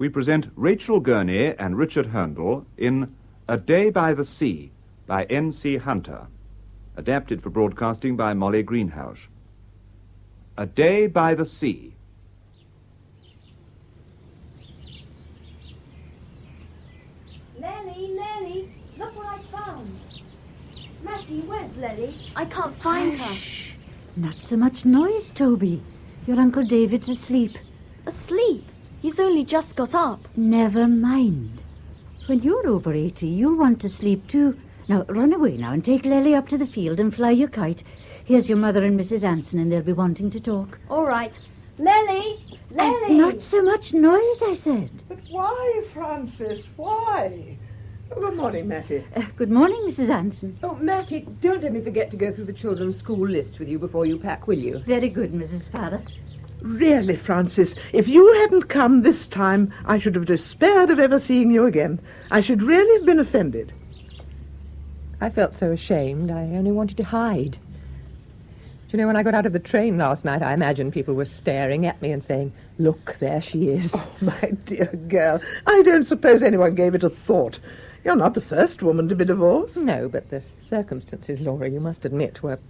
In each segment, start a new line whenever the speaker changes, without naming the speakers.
we present Rachel Gurney and Richard Hurndall in A Day by the Sea by N.C. Hunter, adapted for broadcasting by Molly Greenhouse. A Day by the Sea.
Lily, look what I found. Mattie, where's Lily? I can't find her.
Shh! Not so much noise, Toby. Your Uncle David's asleep.
Asleep? He's only just got up.
Never mind. When you're over 80, you'll want to sleep too. Now, run away now and take Lily up to the field and fly your kite. Here's your mother and Mrs. Anson, and they'll be wanting to talk.
All right. Lily!
Not so much noise, I said.
But why, Frances? Why? Oh, good morning, Mattie.
Good morning, Mrs. Anson.
Oh, Mattie, don't let me forget to go through the children's school list with you before you pack, will you?
Very good, Mrs. Farrar.
Really, Frances, if you hadn't come this time, I should have despaired of ever seeing you again. I should really have been offended.
I felt so ashamed, I only wanted to hide. Do you know, when I got out of the train last night, I imagined people were staring at me and saying, "Look, there she is."
Oh, my dear girl, I don't suppose anyone gave it a thought. You're not the first woman to be divorced.
No, but the circumstances, Laura, you must admit, were...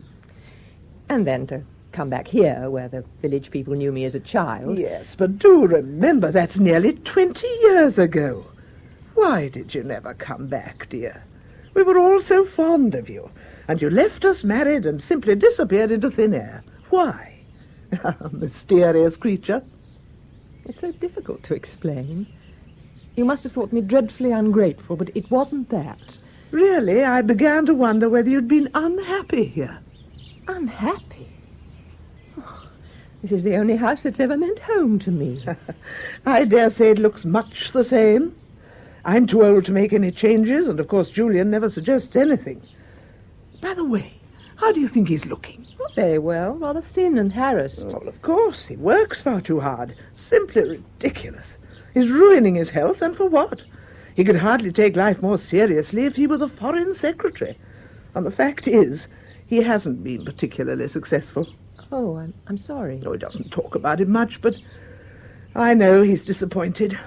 And then to come back here, where the village people knew me as a child.
Yes, but do remember that's nearly 20 years ago. Why did you never come back, dear? We were all so fond of you, and you left us married and simply disappeared into thin air. Why? Mysterious creature.
It's so difficult to explain. You must have thought me dreadfully ungrateful, but it wasn't that.
Really, I began to wonder whether you'd been unhappy here.
Unhappy? Oh, this is the only house that's ever meant home to me.
I dare say it looks much the same. I'm too old to make any changes, and of course Julian never suggests anything. By the way, how do you think he's looking?
Not very well, rather thin and harassed.
Well, of course, he works far too hard. Simply ridiculous. He's ruining his health, and for what? He could hardly take life more seriously if he were the foreign secretary. And the fact is, he hasn't been particularly successful.
Oh, I'm sorry.
Oh, he doesn't talk about it much, but I know he's disappointed.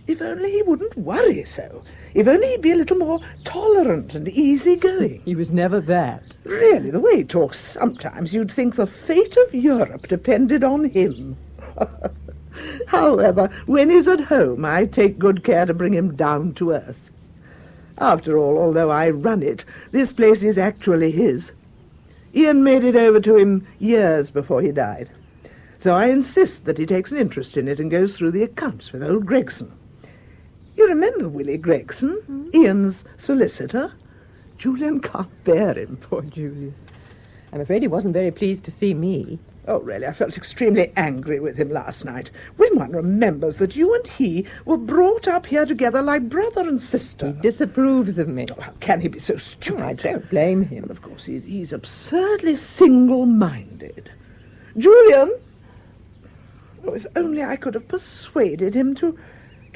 If only he wouldn't worry so. If only he'd be a little more tolerant and easygoing.
He was never that.
Really, the way he talks, sometimes you'd think the fate of Europe depended on him. However, when he's at home, I take good care to bring him down to earth. After all, although I run it, this place is actually his. Ian made it over to him years before he died. So I insist that he takes an interest in it and goes through the accounts with old Gregson. You remember Willie Gregson, Ian's solicitor? Julian can't bear him.
Poor Julian. I'm afraid he wasn't very pleased to see me.
Oh, really, I felt extremely angry with him last night. When one remembers that you and he were brought up here together like brother and sister.
He disapproves of me.
Oh, how can he be so stupid?
I don't blame him.
Well, of course, he's absurdly single-minded. Julian! Oh, if only I could have persuaded him to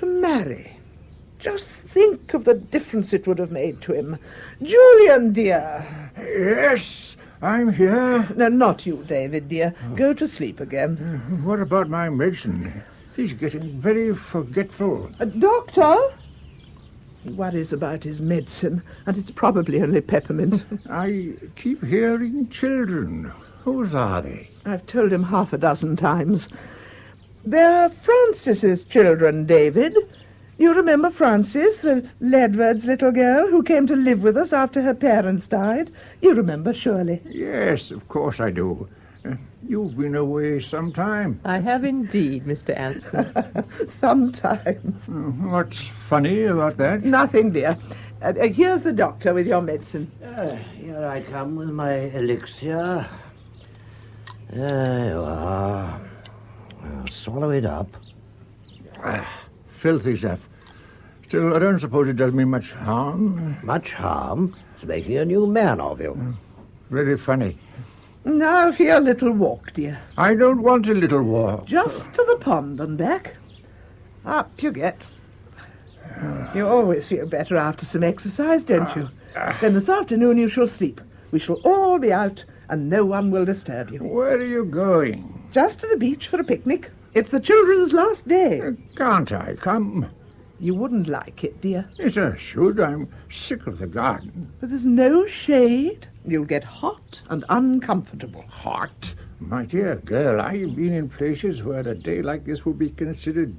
marry. Just think of the difference it would have made to him. Julian, dear.
Yes, I'm here.
No, not you, David, dear. Go to sleep again.
What about my medicine? He's getting very forgetful.
Doctor? He worries about his medicine, and it's probably only peppermint.
I keep hearing children. Whose are they?
I've told him half a dozen times. They're Frances's children, David. You remember Frances, the Ledward's little girl who came to live with us after her parents died? You remember, surely.
Yes, of course I do. You've been away some time.
I have indeed, Mr. Anson.
Some time.
What's funny about that?
Nothing, dear. Here's the doctor with your medicine.
Here I come with my elixir. There you are. I'll swallow it up.
Filthy stuff. Still, I don't suppose it does me much harm.
Much harm? It's making a new man of you.
Very funny.
Now for your little walk, dear.
I don't want a little walk.
Just to the pond and back. Up you get. You always feel better after some exercise, don't you? Then this afternoon you shall sleep. We shall all be out, and no one will disturb you.
Where are you going?
Just to the beach for a picnic. It's the children's last day.
Can't I come?
You wouldn't like it, dear.
Yes, I should. I'm sick of the garden.
But there's no shade. You'll get hot and uncomfortable.
Hot? My dear girl, I've been in places where a day like this would be considered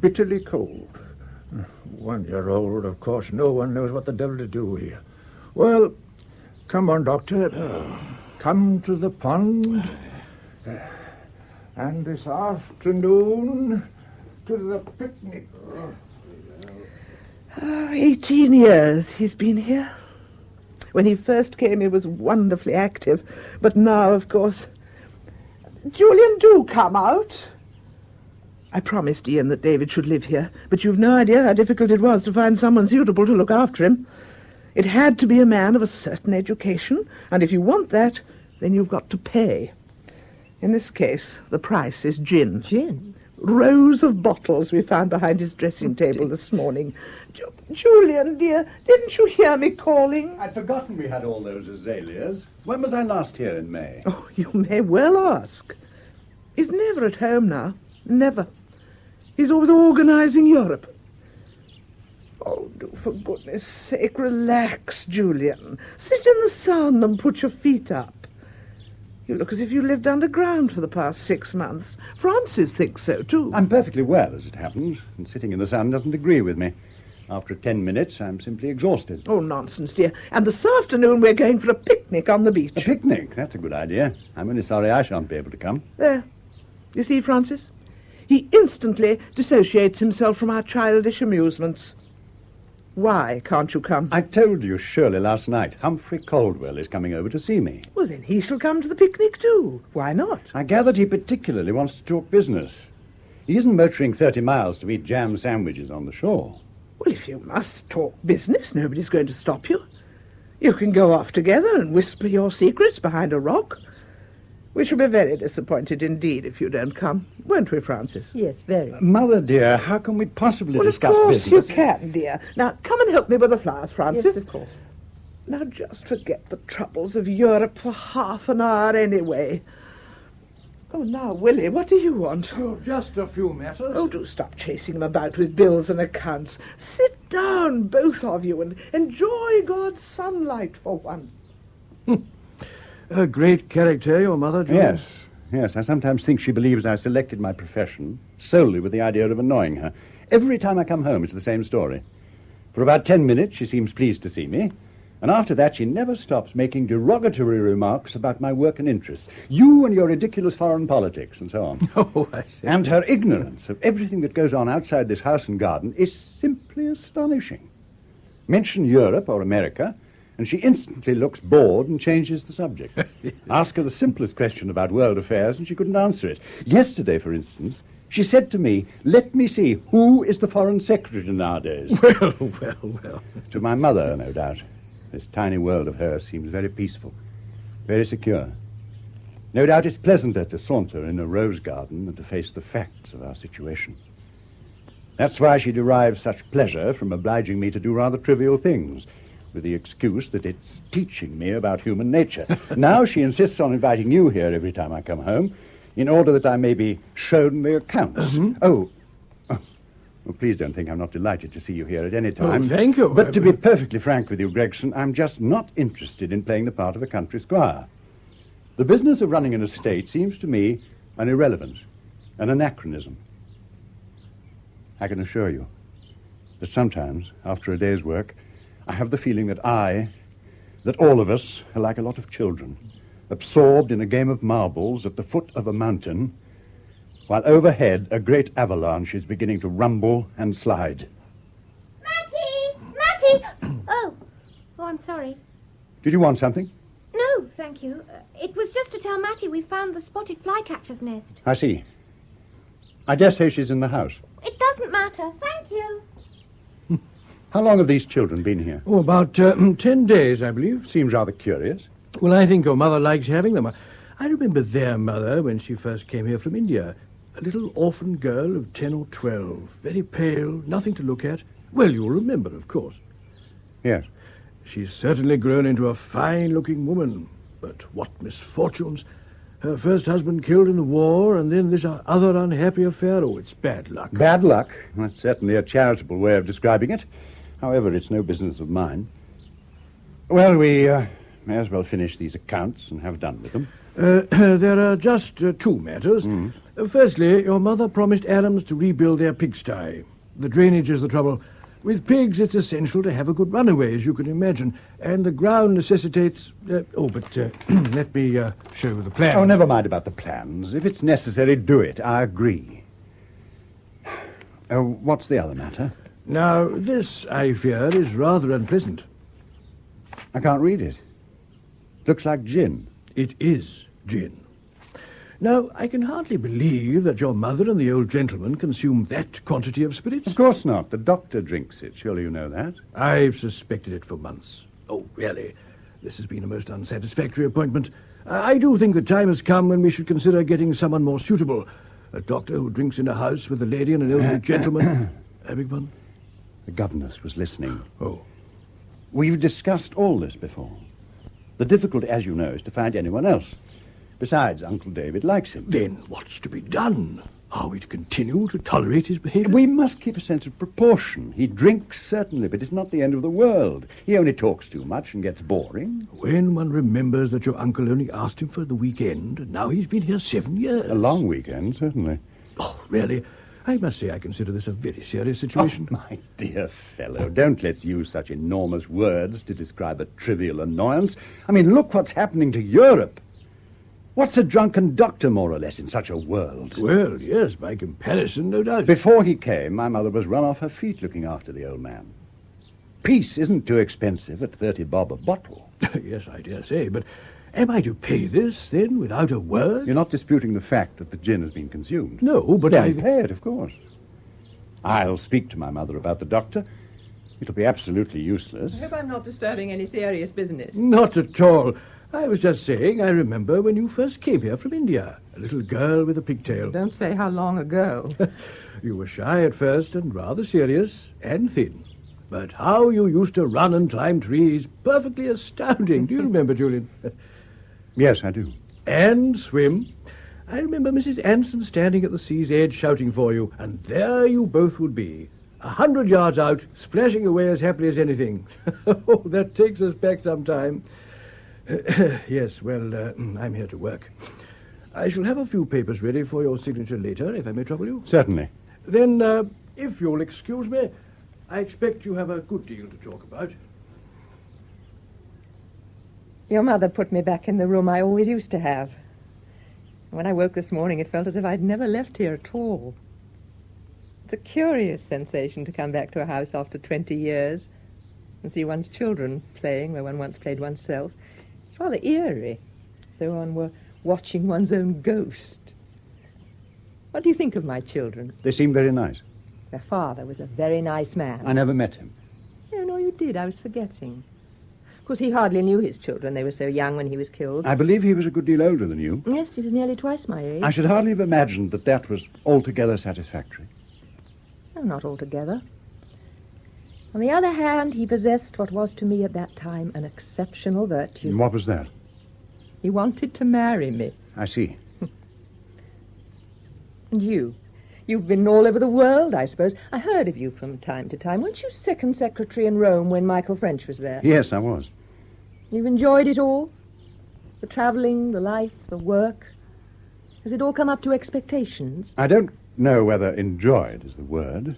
bitterly cold. 1 year old, of course, no one knows what the devil to do here. Well, come on, Doctor. Come to the pond. And this afternoon to the picnic.
18 years he's been here. When he first came, he was wonderfully active. But now, of course... Julian, do come out. I promised Ian that David should live here, but you've no idea how difficult it was to find someone suitable to look after him. It had to be a man of a certain education, and if you want that, then you've got to pay. In this case, the price is gin.
Gin?
Rows of bottles we found behind his dressing table this morning. Julian, dear, didn't you hear me calling?
I'd forgotten we had all those azaleas. When was I last here in May?
Oh, you may well ask. He's never at home now. Never. He's always organising Europe. Oh, do for goodness sake relax, Julian. Sit in the sun and put your feet up. You look as if you lived underground for the past 6 months. Frances thinks so, too.
I'm perfectly well, as it happens, and sitting in the sun doesn't agree with me. After 10 minutes, I'm simply exhausted.
Oh, nonsense, dear. And this afternoon we're going for a picnic on the beach.
A picnic? That's a good idea. I'm only sorry I shan't be able to come.
There. You see, Francis? He instantly dissociates himself from our childish amusements. Why can't you come?
I told you surely last night. Humphrey Caldwell is coming over to see me.
Well, then he shall come to the picnic too. Why not?
I gathered he particularly wants to talk business. He isn't motoring 30 miles to eat jam sandwiches on the shore.
Well, if you must talk business, nobody's going to stop you. You can go off together and whisper your secrets behind a rock. We shall be very disappointed indeed if you don't come, won't we, Francis?
Yes, very.
Mother, dear, how can we possibly discuss
of course
business?
you can, dear. Now, come and help me with the flowers, Francis.
Yes, of course.
Now, just forget the troubles of Europe for half an hour anyway. Oh, now, Willie, what do you want?
Oh, just a few matters.
Oh, do stop chasing him about with bills and accounts. Sit down, both of you, and enjoy God's sunlight for once.
A great character, your mother, Julian.
Yes. I sometimes think she believes I selected my profession solely with the idea of annoying her. Every time I come home, it's the same story. For about 10 minutes, she seems pleased to see me. And after that, she never stops making derogatory remarks about my work and interests. You and your ridiculous foreign politics, and so on.
Oh, I see.
And her ignorance of everything that goes on outside this house and garden is simply astonishing. Mention Europe or America, and she instantly looks bored and changes the subject. Ask her the simplest question about world affairs, and she couldn't answer it. Yesterday, for instance, she said to me, "Let me see, who is the foreign secretary nowadays?"
Well.
To my mother, no doubt. This tiny world of hers seems very peaceful, very secure. No doubt it's pleasanter to saunter in a rose garden than to face the facts of our situation. That's why she derives such pleasure from obliging me to do rather trivial things, with the excuse that it's teaching me about human nature. Now she insists on inviting you here every time I come home, in order that I may be shown the accounts. Oh, well, please don't think I'm not delighted to see you here at any time.
Oh, thank you.
But to be perfectly frank with you, Gregson, I'm just not interested in playing the part of a country squire. The business of running an estate seems to me an irrelevance, an anachronism. I can assure you that sometimes, after a day's work, I have the feeling that all of us are like a lot of children, absorbed in a game of marbles at the foot of a mountain, while overhead a great avalanche is beginning to rumble and slide.
Matty! Oh, I'm sorry.
Did you want something?
No, thank you. It was just to tell Matty we found the spotted flycatcher's nest.
I see. I dare say she's in the house.
It doesn't matter. Thank you.
How long have these children been here?
Oh, about 10 days, I believe.
Seems rather curious.
Well, I think your mother likes having them. I remember their mother when she first came here from India. A little orphan girl of 10 or 12, very pale, nothing to look at. Well, you'll remember, of course.
Yes.
She's certainly grown into a fine-looking woman. But what misfortunes! Her first husband killed in the war, and then this other unhappy affair. Oh, it's bad luck.
Bad luck? That's certainly a charitable way of describing it. However, it's no business of mine. Well, we may as well finish these accounts and have done with them.
There are just two matters. Firstly, your mother promised Adams to rebuild their pigsty. The drainage is the trouble. With pigs, it's essential to have a good runaway, as you can imagine, and the ground necessitates... let me show you the plans.
Oh, never mind about the plans. If it's necessary, do it. I agree. What's the other matter?
Now, this, I fear, is rather unpleasant.
I can't read it. Looks like gin.
It is gin. Now, I can hardly believe that your mother and the old gentleman consume that quantity of spirits.
Of course not. The doctor drinks it. Surely you know that.
I've suspected it for months. Oh, really? This has been a most unsatisfactory appointment. I do think the time has come when we should consider getting someone more suitable. A doctor who drinks in a house with a lady and an elderly gentleman. I beg pardon?
The governess was listening.
Oh.
We've discussed all this before. The difficulty, as you know, is to find anyone else. Besides, Uncle David likes him.
Then what's to be done? Are we to continue to tolerate his behaviour?
We must keep a sense of proportion. He drinks, certainly, but it's not the end of the world. He only talks too much and gets boring.
When one remembers that your uncle only asked him for the weekend, and now he's been here 7 years.
A long weekend, certainly.
Oh, really? I must say I consider this a very serious situation.
Oh, my dear fellow, don't let's use such enormous words to describe a trivial annoyance. I mean, look what's happening to Europe. What's a drunken doctor, more or less, in such a world?
Well, yes, by comparison, no doubt.
Before he came, my mother was run off her feet looking after the old man. Peace isn't too expensive at 30 bob a bottle.
Yes, I dare say, but am I to pay this, then, without a word?
You're not disputing the fact that the gin has been consumed?
No, but
I pay it, of course. I'll speak to my mother about the doctor. It'll be absolutely useless.
I hope I'm not disturbing any serious business.
Not at all. I was just saying, I remember when you first came here from India, a little girl with a pigtail.
Don't say how long ago.
You were shy at first and rather serious and thin. But how you used to run and climb trees, perfectly astounding. Do you remember, Julian?
Yes, I do.
And swim. I remember Mrs. Anson standing at the sea's edge shouting for you, and there you both would be, 100 yards out, splashing away as happily as anything. Oh, that takes us back some time. Yes, well, I'm here to work. I shall have a few papers ready for your signature later, if I may trouble you.
Certainly.
Then, if you'll excuse me, I expect you have a good deal to talk about.
Your mother put me back in the room I always used to have. When I woke this morning, it felt as if I'd never left here at all. It's a curious sensation to come back to a house after 20 years and see one's children playing where one once played oneself. It's rather eerie, as though one were watching one's own ghost. What do you think of my children?
They seem very nice.
Their father was a very nice man.
I never met him.
No, you did. I was forgetting. Of course, he hardly knew his children. They were so young when he was killed.
I believe he was a good deal older than you.
Yes, he was nearly twice my age.
I should hardly have imagined that that was altogether satisfactory.
No, not altogether. On the other hand, he possessed what was to me at that time an exceptional virtue.
And what was that?
He wanted to marry me.
I see.
And you? You've been all over the world, I suppose. I heard of you from time to time. Weren't you second secretary in Rome when Michael French was there?
Yes, I was.
You've enjoyed it all? The travelling, the life, the work? Has it all come up to expectations?
I don't know whether enjoyed is the word.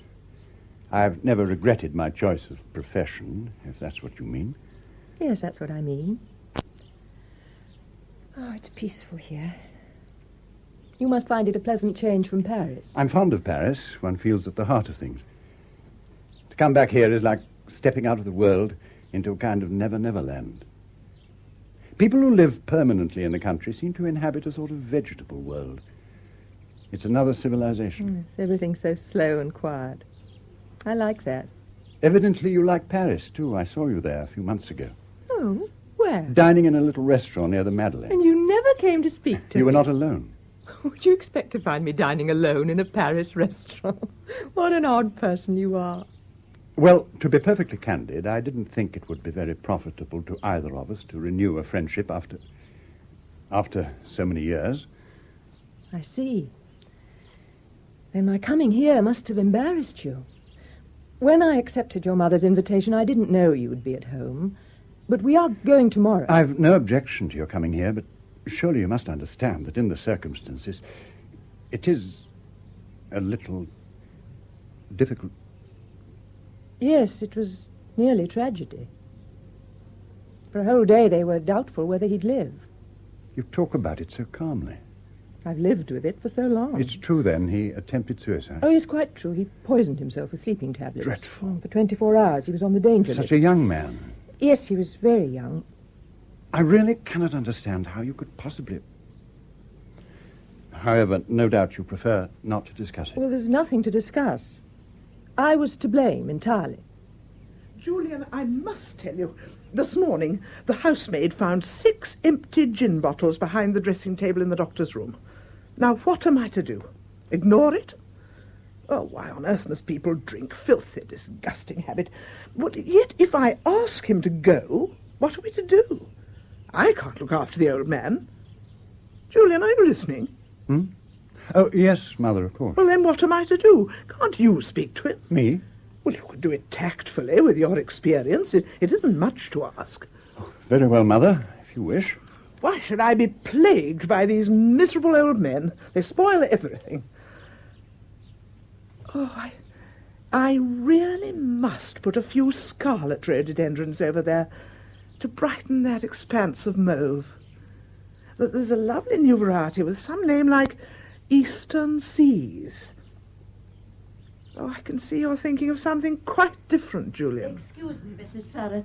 I've never regretted my choice of profession, if that's what you mean.
Yes, that's what I mean. Oh, it's peaceful here. You must find it a pleasant change from Paris.
I'm fond of Paris. One feels at the heart of things. To come back here is like stepping out of the world into a kind of never-never land. People who live permanently in the country seem to inhabit a sort of vegetable world. It's another civilization.
Yes, everything's so slow and quiet. I like that.
Evidently you like Paris, too. I saw you there a few months ago.
Oh, where?
Dining in a little restaurant near the Madeleine.
And you never came to speak to me.
You were not alone.
Would you expect to find me dining alone in a Paris restaurant? What an odd person you are.
Well, to be perfectly candid, I didn't think it would be very profitable to either of us to renew a friendship after... after so many years.
I see. Then my coming here must have embarrassed you. When I accepted your mother's invitation, I didn't know you would be at home. But we are going tomorrow.
I've no objection to your coming here, but surely you must understand that in the circumstances, it is a little difficult.
Yes, it was nearly tragedy. For a whole day they were doubtful whether he'd live.
You talk about it so calmly.
I've lived with it for so long.
It's true, then, he attempted suicide?
Oh, yes, quite true. He poisoned himself with sleeping tablets.
Dreadful.
For 24 hours he was on the danger list.
Such a young man.
Yes, he was very young.
I really cannot understand how you could possibly... However, no doubt you prefer not to discuss it.
Well, there's nothing to discuss. I was to blame entirely.
Julian, I must tell you, this morning the housemaid found 6 empty gin bottles behind the dressing table in the doctor's room. Now, what am I to do? Ignore it? Oh, why on earth must people drink? Filthy, disgusting habit. But yet, if I ask him to go, what are we to do? I can't look after the old man. Julian, are you listening?
Hmm? Oh, yes, Mother, of course.
Well, then what am I to do? Can't you speak to him?
Me?
Well, you could do it tactfully with your experience. It isn't much to ask.
Oh, very well, Mother, if you wish.
Why should I be plagued by these miserable old men? They spoil everything. Oh, I really must put a few scarlet rhododendrons over there to brighten that expanse of mauve. There's a lovely new variety with some name like Eastern Seas. Oh, I can see you're thinking of something quite different, Julian.
Excuse me, Mrs. Farrar.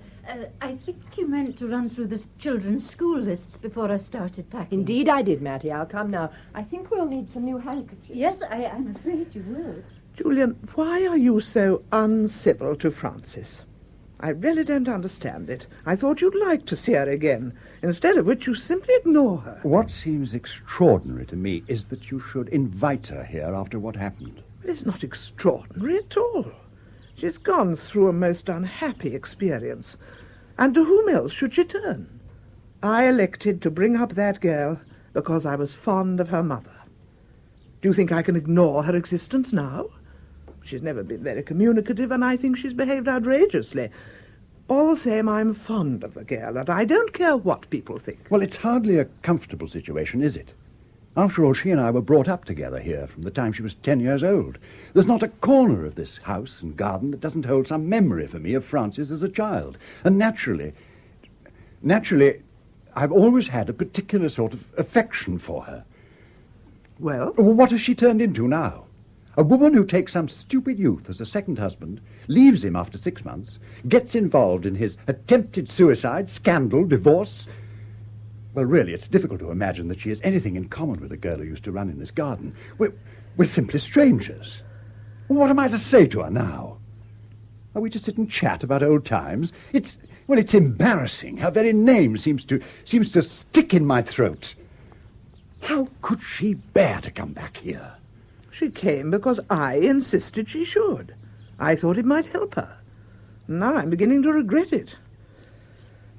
I think you meant to run through the children's school lists before I started packing.
Indeed I did, Mattie. I'll come now. I think we'll need some new handkerchiefs.
Yes, I'm afraid you will.
Julian, why are you so uncivil to Frances? I really don't understand it. I thought you'd like to see her again, instead of which you simply ignore her.
What seems extraordinary to me is that you should invite her here after what happened.
Well, it's not extraordinary at all. She's gone through a most unhappy experience. And to whom else should she turn? I elected to bring up that girl because I was fond of her mother. Do you think I can ignore her existence now? She's never been very communicative, and I think she's behaved outrageously. All the same, I'm fond of the girl, and I don't care what people think.
Well, it's hardly a comfortable situation, is it? After all, she and I were brought up together here from the time she was 10 years old. There's not a corner of this house and garden that doesn't hold some memory for me of Frances as a child. And naturally, I've always had a particular sort of affection for her.
Well?
What has she turned into now? A woman who takes some stupid youth as a second husband, leaves him after 6 months, gets involved in his attempted suicide, scandal, divorce. Well, really, it's difficult to imagine that she has anything in common with the girl who used to run in this garden. We're simply strangers. What am I to say to her now? Are we to sit and chat about old times? It's embarrassing. Her very name seems to stick in my throat. How could she bear to come back here?
She came because I insisted she should. I thought it might help her. Now I'm beginning to regret it.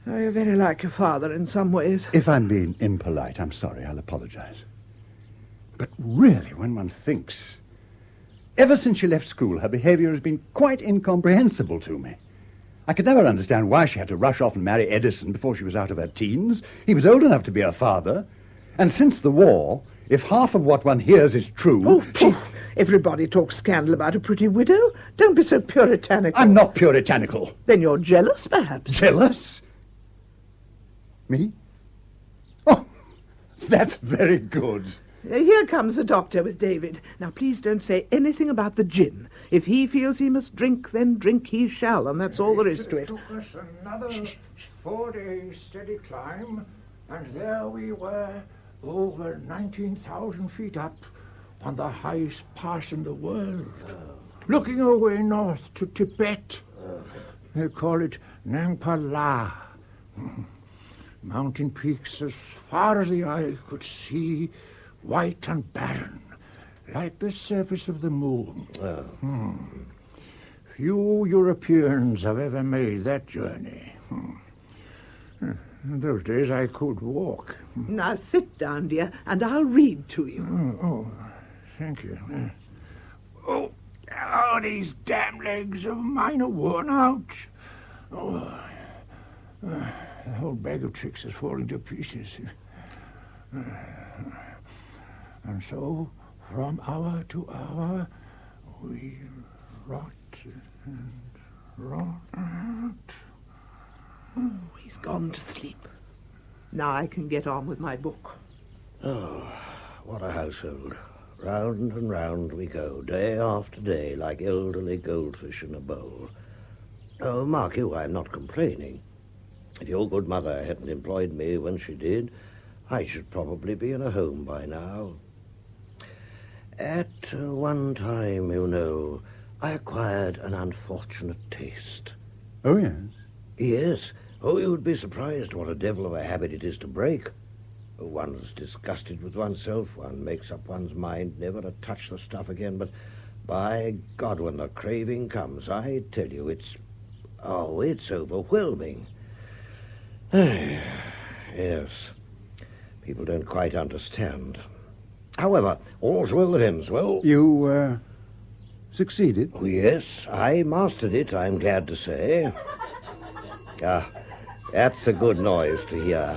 Oh, you're very like your father in some ways.
If I'm being impolite, I'm sorry. I'll apologize. But really, when one thinks... Ever since she left school, her behavior has been quite incomprehensible to me. I could never understand why she had to rush off and marry Edison before she was out of her teens. He was old enough to be her father. And since the war, if half of what one hears is true...
Oh, poof! Everybody talks scandal about a pretty widow. Don't be so puritanical.
I'm not puritanical.
Then you're jealous, perhaps.
Jealous? Me? Oh, that's very good.
Here comes the doctor with David. Now, please don't say anything about the gin. If he feels he must drink, then drink he shall, and that's all there is to it.
It took us another 4 days steady climb, and there we were, over 19,000 feet up, on the highest pass in the world, looking away north to Tibet. They call it Nangpa La. Mountain peaks as far as the eye could see, white and barren, like the surface of the moon. Few Europeans have ever made that journey. In those days I could walk.
Now sit down, dear, and I'll read to you.
Oh, thank you. Oh, these damn legs of mine are worn out. Oh, the whole bag of tricks is falling to pieces. And so, from hour to hour, we rot and rot.
Oh, he's gone to sleep. Now I can get on with my book.
Oh, what a household. Round and round we go, day after day, like elderly goldfish in a bowl. Oh, mark you, I'm not complaining. If your good mother hadn't employed me when she did, I should probably be in a home by now. At one time, you know, I acquired an unfortunate taste.
Oh, yes?
Yes. Oh, you'd be surprised what a devil of a habit it is to break. One's disgusted with oneself, one makes up one's mind never to touch the stuff again, but by God, when the craving comes, I tell you, it's overwhelming. Yes, people don't quite understand. However, all's well that ends well.
You, succeeded?
Oh, yes, I mastered it, I'm glad to say. Ah, that's a good noise to hear.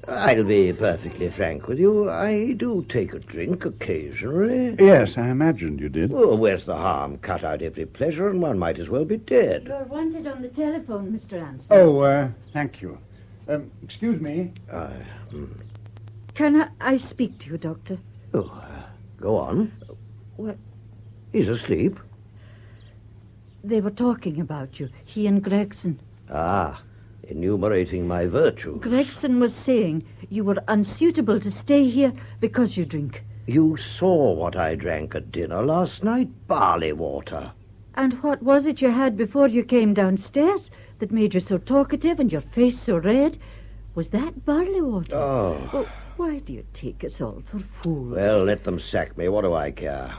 I'll be perfectly frank with you. I do take a drink occasionally.
Yes, I imagined you did.
Well, where's the harm? Cut out every pleasure and one might as well be dead.
You're wanted on the telephone, Mr. Anson.
Oh, thank you. Excuse me.
Can I speak to you, Doctor?
Oh, go on.
What?
He's asleep.
They were talking about you, he and Gregson.
Ah, enumerating my virtues.
Gregson was saying you were unsuitable to stay here because you drink.
You saw what I drank at dinner last night, barley water.
And what was it you had before you came downstairs that made you so talkative and your face so red? Was that barley water?
Oh.
Well, why do you take us all for fools?
Well, let them sack me. What do I care?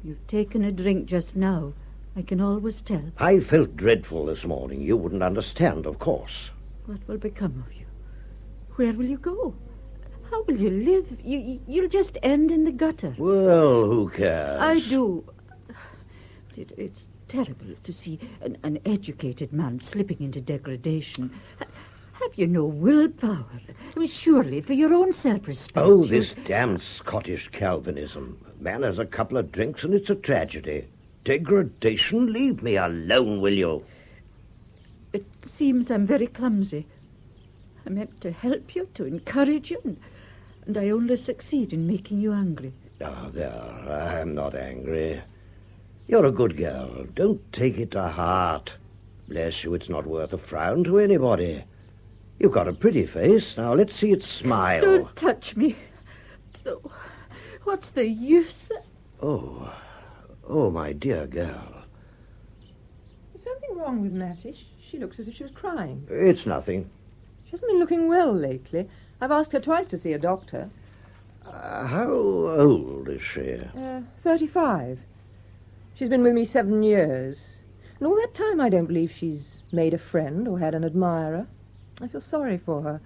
You've taken a drink just now. I can always tell.
I felt dreadful this morning. You wouldn't understand, of course.
What will become of you? Where will you go? How will you live? You'll just end in the gutter.
Well, who cares?
I do. It's terrible to see an educated man slipping into degradation. Have you no willpower? I mean, surely, for your own self-respect.
Oh, this damned Scottish Calvinism. A man has a couple of drinks and it's a tragedy. Degradation? Leave me alone, will you?
It seems I'm very clumsy. I meant to help you, to encourage you, and I only succeed in making you angry.
Oh, there, I'm not angry. You're a good girl. Don't take it to heart. Bless you, it's not worth a frown to anybody. You've got a pretty face. Now, let's see it smile.
Don't touch me. Oh, what's the use?
Oh, my dear girl.
Is something wrong with Mattie? She looks as if she was crying.
It's nothing.
She hasn't been looking well lately. I've asked her twice to see a doctor.
How old is she?
35. She's been with me 7 years. And all that time I don't believe she's made a friend or had an admirer. I feel sorry for her.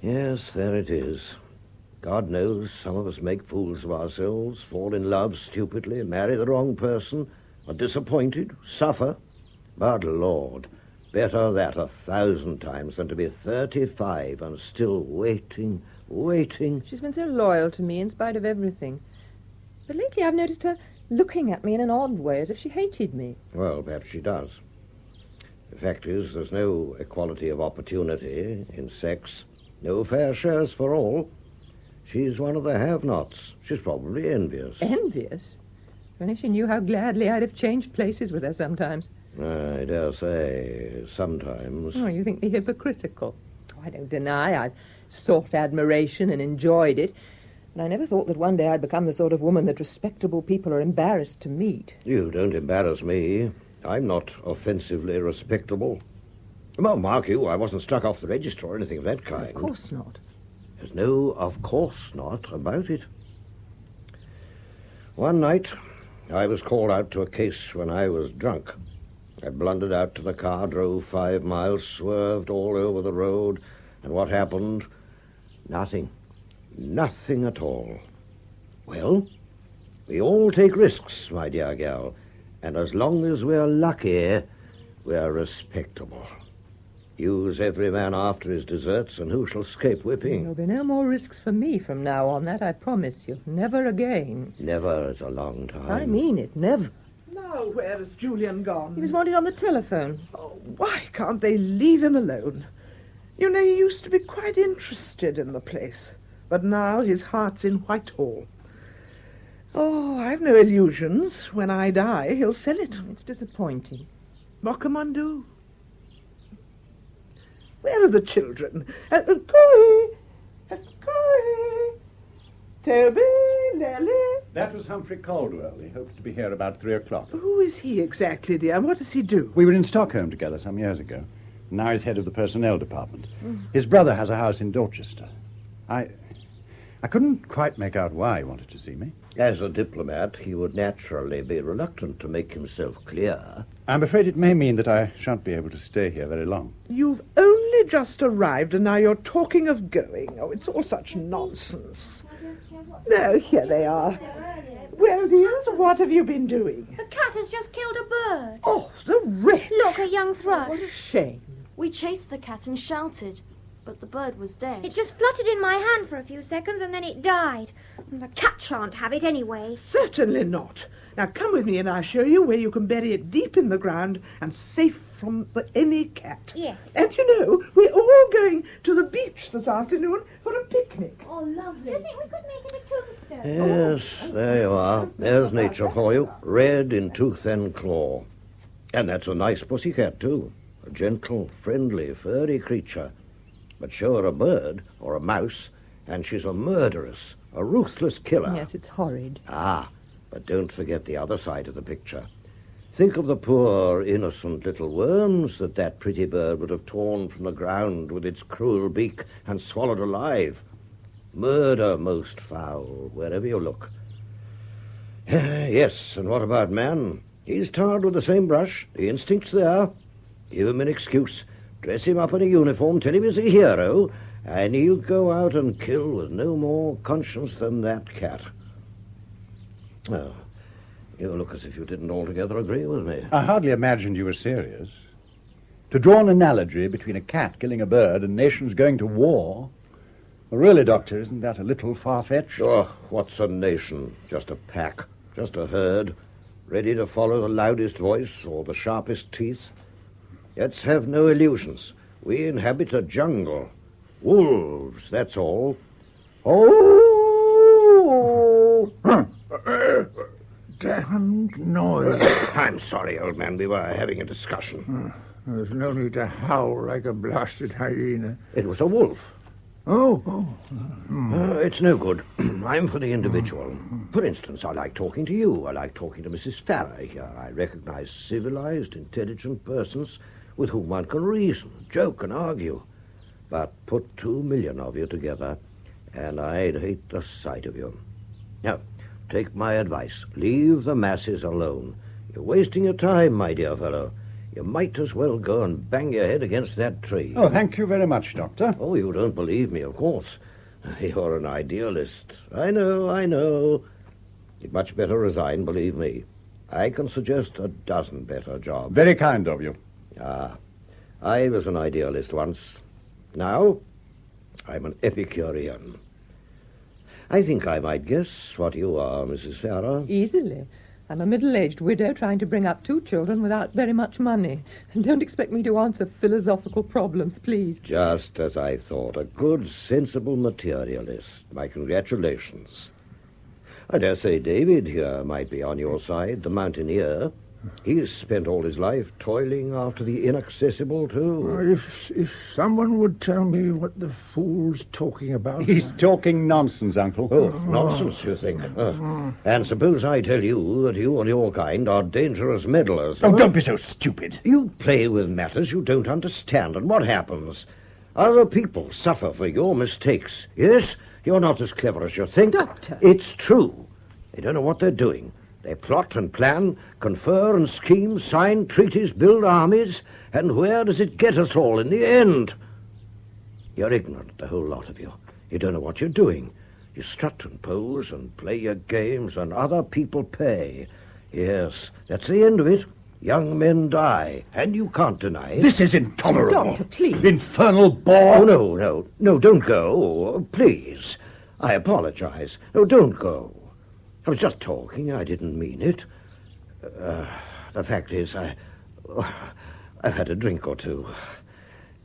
Yes, there it is. God knows some of us make fools of ourselves, fall in love stupidly, marry the wrong person, are disappointed, suffer. But, Lord, better that 1,000 times than to be 35 and still waiting.
She's been so loyal to me in spite of everything. But lately I've noticed her looking at me in an odd way, as if she hated me.
Well, perhaps she does. The fact is, there's no equality of opportunity in sex, no fair shares for all. She's one of the have-nots. She's probably envious.
Envious? If only she knew how gladly I'd have changed places with her sometimes.
I dare say, sometimes.
Oh, you think me hypocritical? Oh, I don't deny I've sought admiration and enjoyed it. And I never thought that one day I'd become the sort of woman that respectable people are embarrassed to meet.
You don't embarrass me. I'm not offensively respectable. Well, mark you, I wasn't struck off the register or anything of that kind.
Of course not.
There's no of course not about it. One night, I was called out to a case when I was drunk. I blundered out to the car, drove 5 miles, swerved all over the road, And what happened? Nothing. Nothing at all. Well, we all take risks, my dear girl, and as long as we're lucky, we're respectable. Use every man after his deserts, and who shall escape whipping?
There'll be no more risks for me from now on, that I promise you. Never again.
Never is a long time.
I mean it, never.
Now, where has Julian gone?
He was wanted on the telephone.
Oh, why can't they leave him alone? You know, he used to be quite interested in the place, but now his heart's in Whitehall. Oh, I've no illusions. When I die, he'll sell it.
It's disappointing.
What can one do? Where are the children? Coy! Toby, Lily.
That was Humphrey Caldwell. He hopes to be here about 3 o'clock.
Who is he exactly, dear? What does he do?
We were in Stockholm together some years ago. Now he's head of the personnel department. His brother has a house in Dorchester. I couldn't quite make out why he wanted to see me.
As a diplomat, he would naturally be reluctant to make himself clear.
I'm afraid it may mean that I shan't be able to stay here very long.
You've only just arrived and now you're talking of going. Oh, it's all such nonsense. No, here they are. Well, dears, what have you been doing?
The cat has just killed a bird.
Oh, the wretch!
Look, a young thrush.
What a shame.
We chased the cat and shouted, but the bird was dead.
It just fluttered in my hand for a few seconds and then it died. And the cat shan't have it anyway.
Certainly not. Now come with me and I'll show you where you can bury it deep in the ground and safe from any cat.
Yes.
And you know, we're all going to the beach this afternoon for a picnic.
Oh, lovely.
Do you think we could make it a tombstone?
Yes, there you are. There's nature for you, red in tooth and claw. And that's a nice pussycat, too. A gentle, friendly, furry creature. But show her a bird or a mouse, and she's a murderess, a ruthless killer.
Yes, it's horrid.
Ah, but don't forget the other side of the picture. Think of the poor, innocent little worms that pretty bird would have torn from the ground with its cruel beak and swallowed alive. Murder most foul, wherever you look. Yes, and what about man? He's tarred with the same brush. The instinct's there. Give him an excuse. Dress him up in a uniform, tell him he's a hero, and he'll go out and kill with no more conscience than that cat. Oh, you look as if you didn't altogether agree with me.
I hardly imagined you were serious. To draw an analogy between a cat killing a bird and nations going to war... Well, really, Doctor, isn't that a little far-fetched?
Oh, what's a nation? Just a pack, just a herd, ready to follow the loudest voice or the sharpest teeth. Let's have no illusions. We inhabit a jungle. Wolves, that's all. Oh!
Damned noise.
I'm sorry, old man. We were having a discussion.
There's no need to howl like a blasted hyena.
It was a wolf.
Oh.
It's no good. I'm for the individual. For instance, I like talking to you. I like talking to Mrs. Farrar here. I recognize civilized, intelligent persons with whom one can reason, joke, and argue. But put 2 million of you together, and I'd hate the sight of you. Now, take my advice. Leave the masses alone. You're wasting your time, my dear fellow. You might as well go and bang your head against that tree.
Oh, thank you very much, Doctor.
Oh, you don't believe me, of course. You're an idealist. I know. You'd much better resign, believe me. I can suggest a dozen better jobs.
Very kind of you.
Ah, I was an idealist once. Now, I'm an Epicurean. I think I might guess what you are, Mrs. Farrar.
Easily. I'm a middle-aged widow trying to bring up 2 children without very much money. And don't expect me to answer philosophical problems, please.
Just as I thought. A good, sensible materialist. My congratulations. I dare say David here might be on your side, the mountaineer. He's spent all his life toiling after the inaccessible, too.
If someone would tell me what the fool's talking about...
He's talking nonsense, Uncle.
Oh, nonsense, you think? And suppose I tell you that you and your kind are dangerous meddlers.
Oh, don't be so stupid.
You play with matters you don't understand, and what happens? Other people suffer for your mistakes. Yes, you're not as clever as you think.
Doctor.
It's true. They don't know what they're doing. They plot and plan, confer and scheme, sign treaties, build armies, and where does it get us all in the end? You're ignorant, the whole lot of you. You don't know what you're doing. You strut and pose and play your games, and other people pay. Yes, that's the end of it. Young men die, and you can't deny it.
This is intolerable.
Doctor, please.
Infernal bore.
Oh, no, don't go. Please. I apologize. No, don't go. I was just talking. I didn't mean it. The fact is, I've had a drink or two.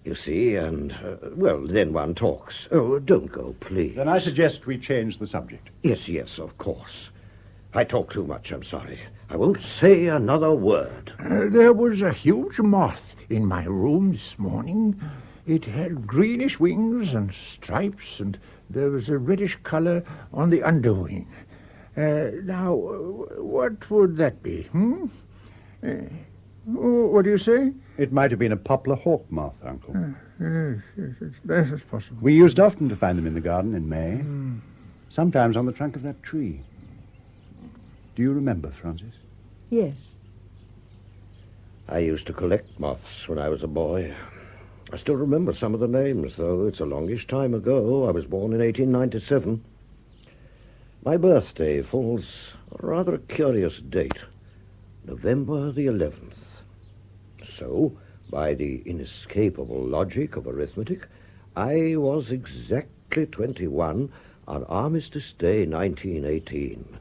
You see, and, well, then one talks. Oh, don't go, please.
Then I suggest we change the subject.
Yes, of course. I talk too much, I'm sorry. I won't say another word.
There was a huge moth in my room this morning. It had greenish wings and stripes, and there was a reddish colour on the underwing. Now, what would that be, what do you say?
It might have been a poplar hawk moth, Uncle.
Yes, that's possible.
We used often to find them in the garden in May, sometimes on the trunk of that tree. Do you remember, Frances?
Yes.
I used to collect moths when I was a boy. I still remember some of the names, though it's a longish time ago. I was born in 1897. My birthday falls on a rather curious date, November the 11th. So, by the inescapable logic of arithmetic, I was exactly 21 on Armistice Day 1918.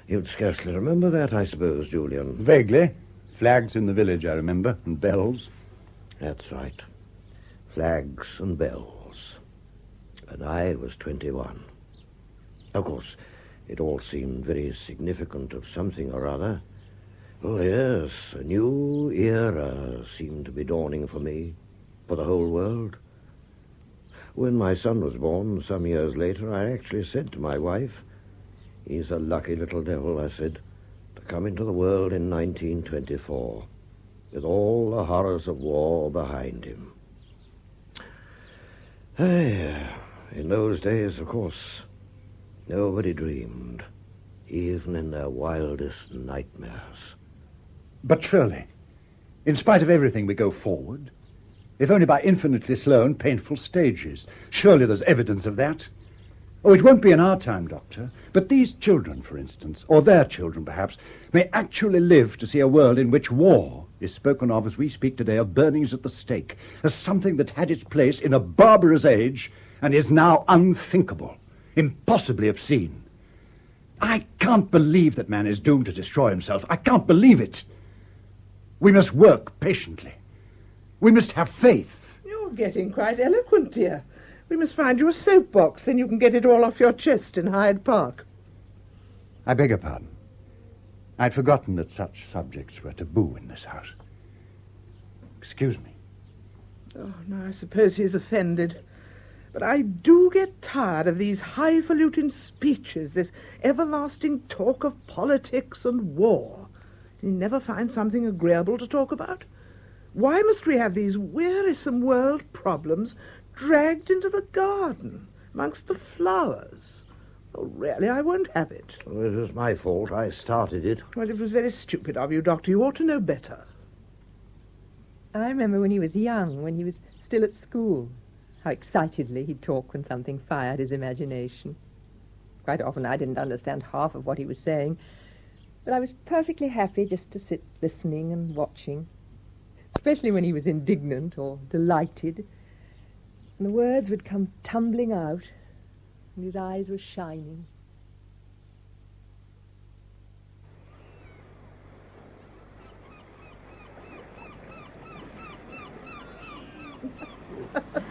You'd scarcely remember that, I suppose, Julian.
Vaguely. Flags in the village, I remember, and bells.
That's right. Flags and bells. And I was 21. Of course, it all seemed very significant of something or other. Oh, yes, a new era seemed to be dawning for me, for the whole world. When my son was born, some years later, I actually said to my wife, "He's a lucky little devil," I said, "to come into the world in 1924, with all the horrors of war behind him." In those days, of course, nobody dreamed, even in their wildest nightmares.
But surely, in spite of everything, we go forward. If only by infinitely slow and painful stages. Surely there's evidence of that. Oh, it won't be in our time, Doctor, but these children, for instance, or their children perhaps, may actually live to see a world in which war is spoken of as we speak today of burnings at the stake, as something that had its place in a barbarous age and is now unthinkable, impossibly obscene. I can't believe that man is doomed to destroy himself. I can't believe it. We must work patiently. We must have faith.
You're getting quite eloquent, dear. We must find you a soapbox, then you can get it all off your chest in Hyde Park.
I beg your pardon. I'd forgotten that such subjects were taboo in this house. Excuse me.
Oh, no, I suppose he's offended. But I do get tired of these highfalutin speeches, this everlasting talk of politics and war. You never find something agreeable to talk about. Why must we have these wearisome world problems dragged into the garden, amongst the flowers? Oh, really, I won't have it.
Well, it was my fault. I started it.
Well, it was very stupid of you, Doctor. You ought to know better.
I remember when he was young, when he was still at school, how excitedly he'd talk when something fired his imagination. Quite often I didn't understand half of what he was saying, but I was perfectly happy just to sit listening and watching, especially when he was indignant or delighted. And the words would come tumbling out, and his eyes were shining.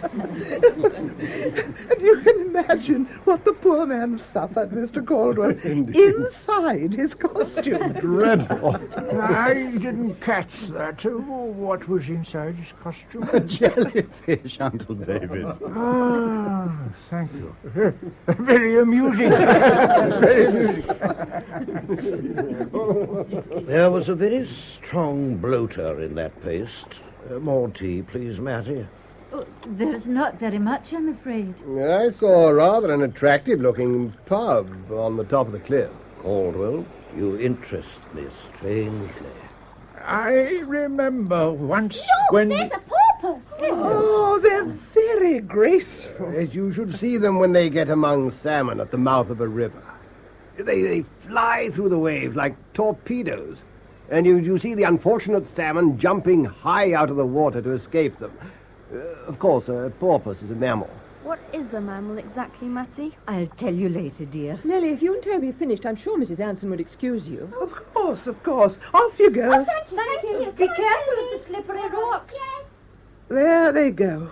And you can imagine what the poor man suffered, Mr. Caldwell, inside his costume.
Dreadful.
I didn't catch that. What was inside his costume?
A jellyfish, Uncle David.
Ah, thank you. Very amusing. Very amusing.
There was a very strong bloater in that paste. More tea, please, Mattie.
Oh, there's not very much, I'm afraid.
I saw rather an attractive-looking pub on the top of the cliff.
Caldwell, you interest me strangely.
I remember once
Look,
when...
there's a porpoise.
Oh, they're very graceful.
As you should see them when they get among salmon at the mouth of a river. They fly through the waves like torpedoes. And you see the unfortunate salmon jumping high out of the water to escape them. Of course, a porpoise is a mammal.
What is a mammal exactly, Matty?
I'll tell you later, dear.
Nellie, if you and Toby have finished, I'm sure Mrs. Anson would excuse you.
Of course. Off you go.
Oh, thank you.
Be careful of the slippery rocks.
There they go.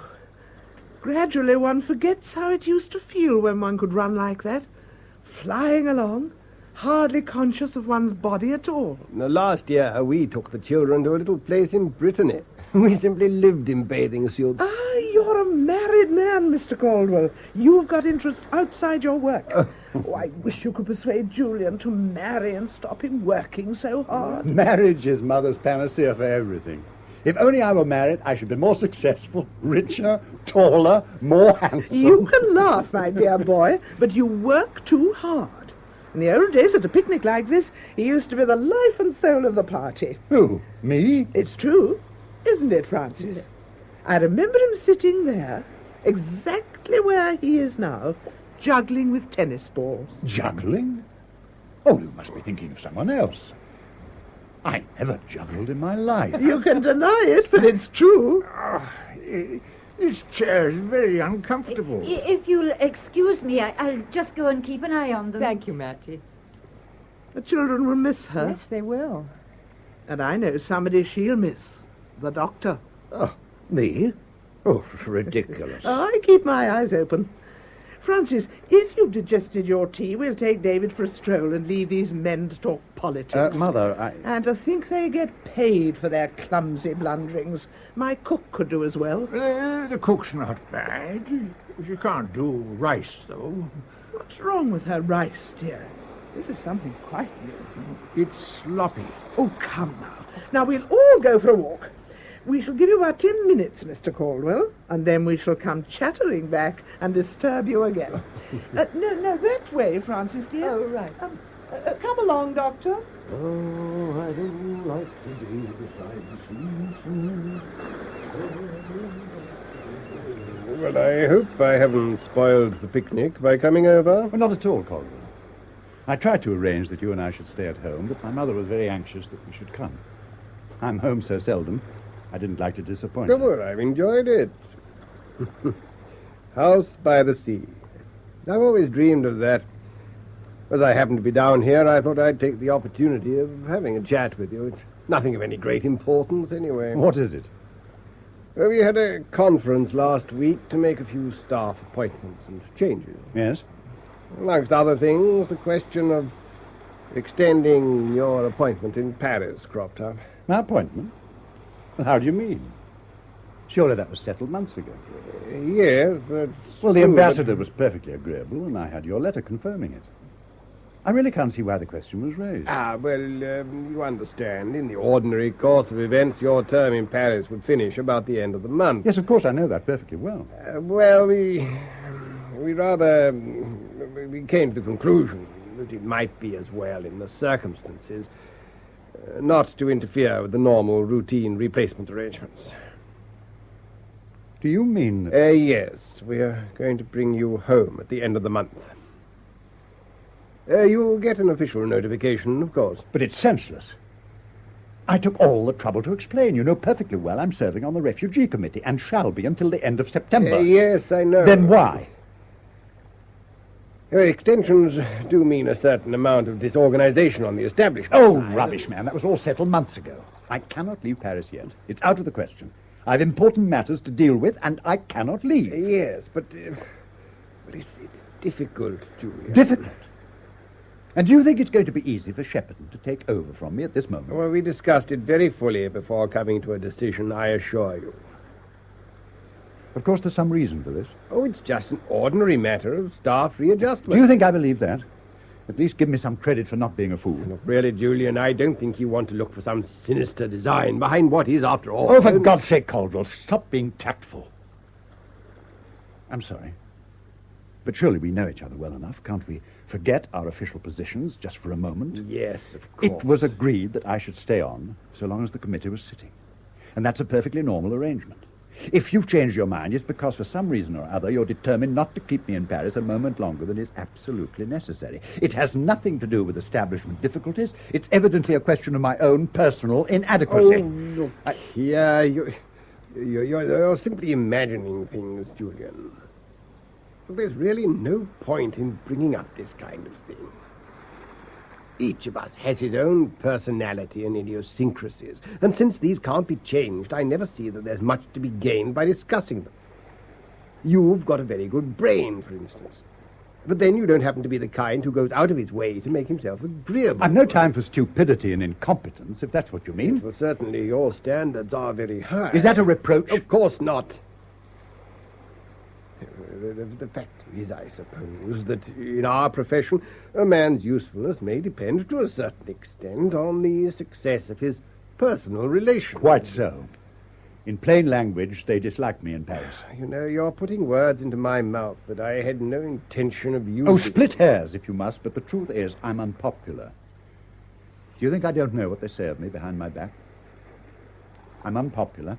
Gradually one forgets how it used to feel when one could run like that, flying along, hardly conscious of one's body at all.
Now, last year, we took the children to a little place in Brittany. We simply lived in bathing suits.
Ah, you're a married man, Mr. Caldwell. You've got interests outside your work. Oh, I wish you could persuade Julian to marry and stop him working so hard.
Marriage is Mother's panacea for everything. If only I were married, I should be more successful, richer, taller, more handsome.
You can laugh, my dear boy, but you work too hard. In the old days, at a picnic like this, he used to be the life and soul of the party.
Who? Me?
It's true, isn't it, Francis? Yes. I remember him sitting there, exactly where he is now, juggling with tennis balls.
Juggling? Oh, you must be thinking of someone else. I never juggled in my life.
You can deny it, but it's true.
This chair is very uncomfortable.
If you'll excuse me, I'll just go and keep an eye on them.
Thank you, Matty.
The children will miss her.
Yes, they will.
And I know somebody she'll miss. The doctor.
Oh, me? Oh, ridiculous.
I keep my eyes open. Francis, if you've digested your tea, we'll take David for a stroll and leave these men to talk politics.
Mother,
And to think they get paid for their clumsy blunderings. My cook could do as well.
The cook's not bad. She can't do rice, though.
What's wrong with her rice, dear? This is something quite new.
It's sloppy.
Oh, come now. Now, we'll all go for a walk. We shall give you about 10 minutes, Mr. Caldwell, and then we shall come chattering back and disturb you again. No, that way, Francis, dear.
Oh, right.
Come along, Doctor.
Oh, I don't like to be beside the sea.
Well, I hope I haven't spoiled the picnic by coming over.
Well, not at all, Caldwell. I tried to arrange that you and I should stay at home, but my mother was very anxious that we should come. I'm home so seldom, I didn't like to disappoint her.
Good, I've enjoyed it. House by the sea. I've always dreamed of that. As I happened to be down here, I thought I'd take the opportunity of having a chat with you. It's nothing of any great importance, anyway.
What is it?
Well, we had a conference last week to make a few staff appointments and changes.
Yes?
Amongst other things, the question of extending your appointment in Paris cropped up.
My appointment? Well, how do you mean? Surely that was settled months ago.
Yes, that's
Well, the
true,
ambassador was perfectly agreeable, and I had your letter confirming it. I really can't see why the question was raised.
You understand, in the ordinary course of events, your term in Paris would finish about the end of the month.
Yes, of course, I know that perfectly well.
We came to the conclusion that it might be as well in the circumstances not to interfere with the normal routine replacement arrangements.
Do you mean that...
Yes, we are going to bring you home at the end of the month. You'll get an official notification, of course.
But it's senseless. I took all the trouble to explain. You know perfectly well I'm serving on the Refugee Committee and shall be until the end of September.
Yes, I know.
Then why?
Extensions do mean a certain amount of disorganization on the establishment.
Oh, rubbish, man. That was all settled months ago. I cannot leave Paris yet. It's out of the question. I've important matters to deal with, and I cannot leave.
Yes, but it's difficult, Julian.
Difficult? And do you think it's going to be easy for Shepperton to take over from me at this moment?
Well, we discussed it very fully before coming to a decision, I assure you.
Of course, there's some reason for this.
Oh, it's just an ordinary matter of staff readjustment.
Do you think I believe that? At least give me some credit for not being a fool.
Look, really, Julian, I don't think you want to look for some sinister design behind what is, after all...
Oh, for God's sake, Caldwell, stop being tactful. I'm sorry. But surely we know each other well enough. Can't we forget our official positions just for a moment?
Yes, of course.
It was agreed that I should stay on so long as the committee was sitting. And that's a perfectly normal arrangement. If you've changed your mind, it's because for some reason or other you're determined not to keep me in Paris a moment longer than is absolutely necessary. It has nothing to do with establishment difficulties. It's evidently a question of my own personal inadequacy.
Oh, look here. You're simply imagining things, Julian. There's really no point in bringing up this kind of thing. Each of us has his own personality and idiosyncrasies, and since these can't be changed, I never see that there's much to be gained by discussing them. You've got a very good brain, for instance, but then you don't happen to be the kind who goes out of his way to make himself agreeable.
I've no time for stupidity and incompetence, if that's what you mean.
Well, certainly your standards are very high.
Is that a reproach?
Of course not. The fact is, I suppose, that in our profession, a man's usefulness may depend to a certain extent on the success of his personal relations.
Quite so. In plain language, they dislike me in Paris.
You know, you're putting words into my mouth that I had no intention of using.
Oh, split hairs, if you must, but the truth is, I'm unpopular. Do you think I don't know what they say of me behind my back? I'm unpopular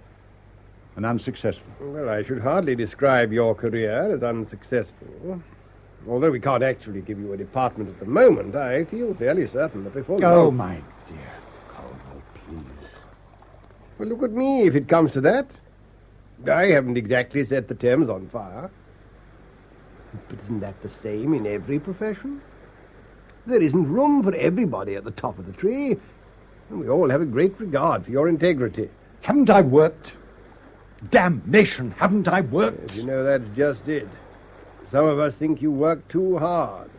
and unsuccessful.
Well, I should hardly describe your career as unsuccessful. Although we can't actually give you a department at the moment, I feel fairly certain that before long...
Oh, my dear Caldwell, please.
Well, look at me, if it comes to that. I haven't exactly set the Thames on fire. But isn't that the same in every profession? There isn't room for everybody at the top of the tree, and we all have a great regard for your integrity.
Haven't I worked? Damnation, haven't I worked?
Yes, you know, that's just it. Some of us think you work too hard.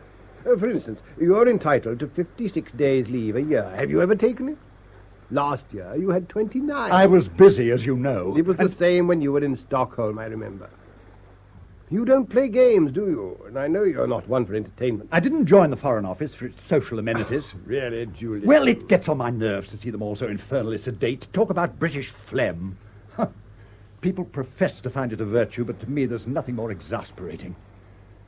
For instance, you're entitled to 56 days leave a year. Have you ever taken it? Last year, you had 29.
I was busy, as you know.
It was the same when you were in Stockholm, I remember. You don't play games, do you? And I know you're not one for entertainment.
I didn't join the Foreign Office for its social amenities.
Really, Julian?
Well, it gets on my nerves to see them all so infernally sedate. Talk about British phlegm. Huh. People profess to find it a virtue, but to me there's nothing more exasperating.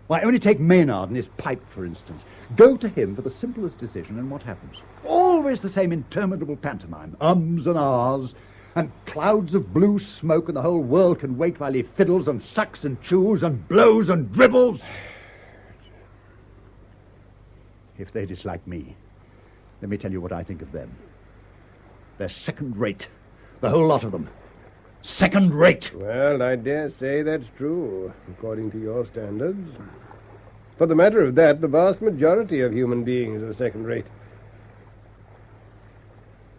Why, only take Maynard and his pipe, for instance. Go to him for the simplest decision, and what happens? Always the same interminable pantomime. Ums and ahs, and clouds of blue smoke, and the whole world can wait while he fiddles and sucks and chews and blows and dribbles. If they dislike me, let me tell you what I think of them. They're second-rate, the whole lot of them. Second-rate.
Well, I dare say that's true, according to your standards. For the matter of that, the vast majority of human beings are second-rate.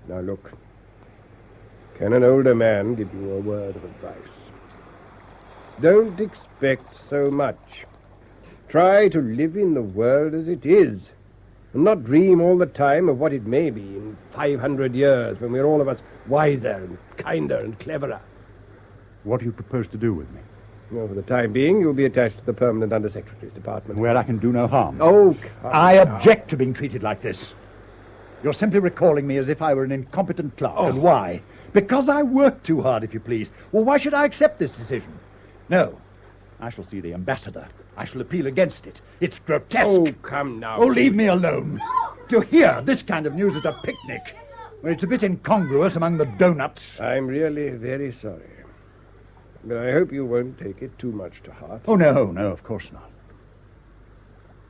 Now look, can an older man give you a word of advice? Don't expect so much. Try to live in the world as it is, and not dream all the time of what it may be in 500 years, when we're all of us wiser and kinder and cleverer.
What do you propose to do with me?
Well, for the time being, you'll be attached to the Permanent Under-Secretary's department.
Where I can do no harm.
Oh, come
I object to being treated like this. You're simply recalling me as if I were an incompetent clerk.
Oh.
And why? Because I work too hard, if you please. Well, why should I accept this decision? No. I shall see the ambassador. I shall appeal against it. It's grotesque.
Oh, come now.
Oh, leave me alone. To hear this kind of news at a picnic, well, it's a bit incongruous among the donuts.
I'm really very sorry. But I hope you won't take it too much to heart.
Oh, no, of course not.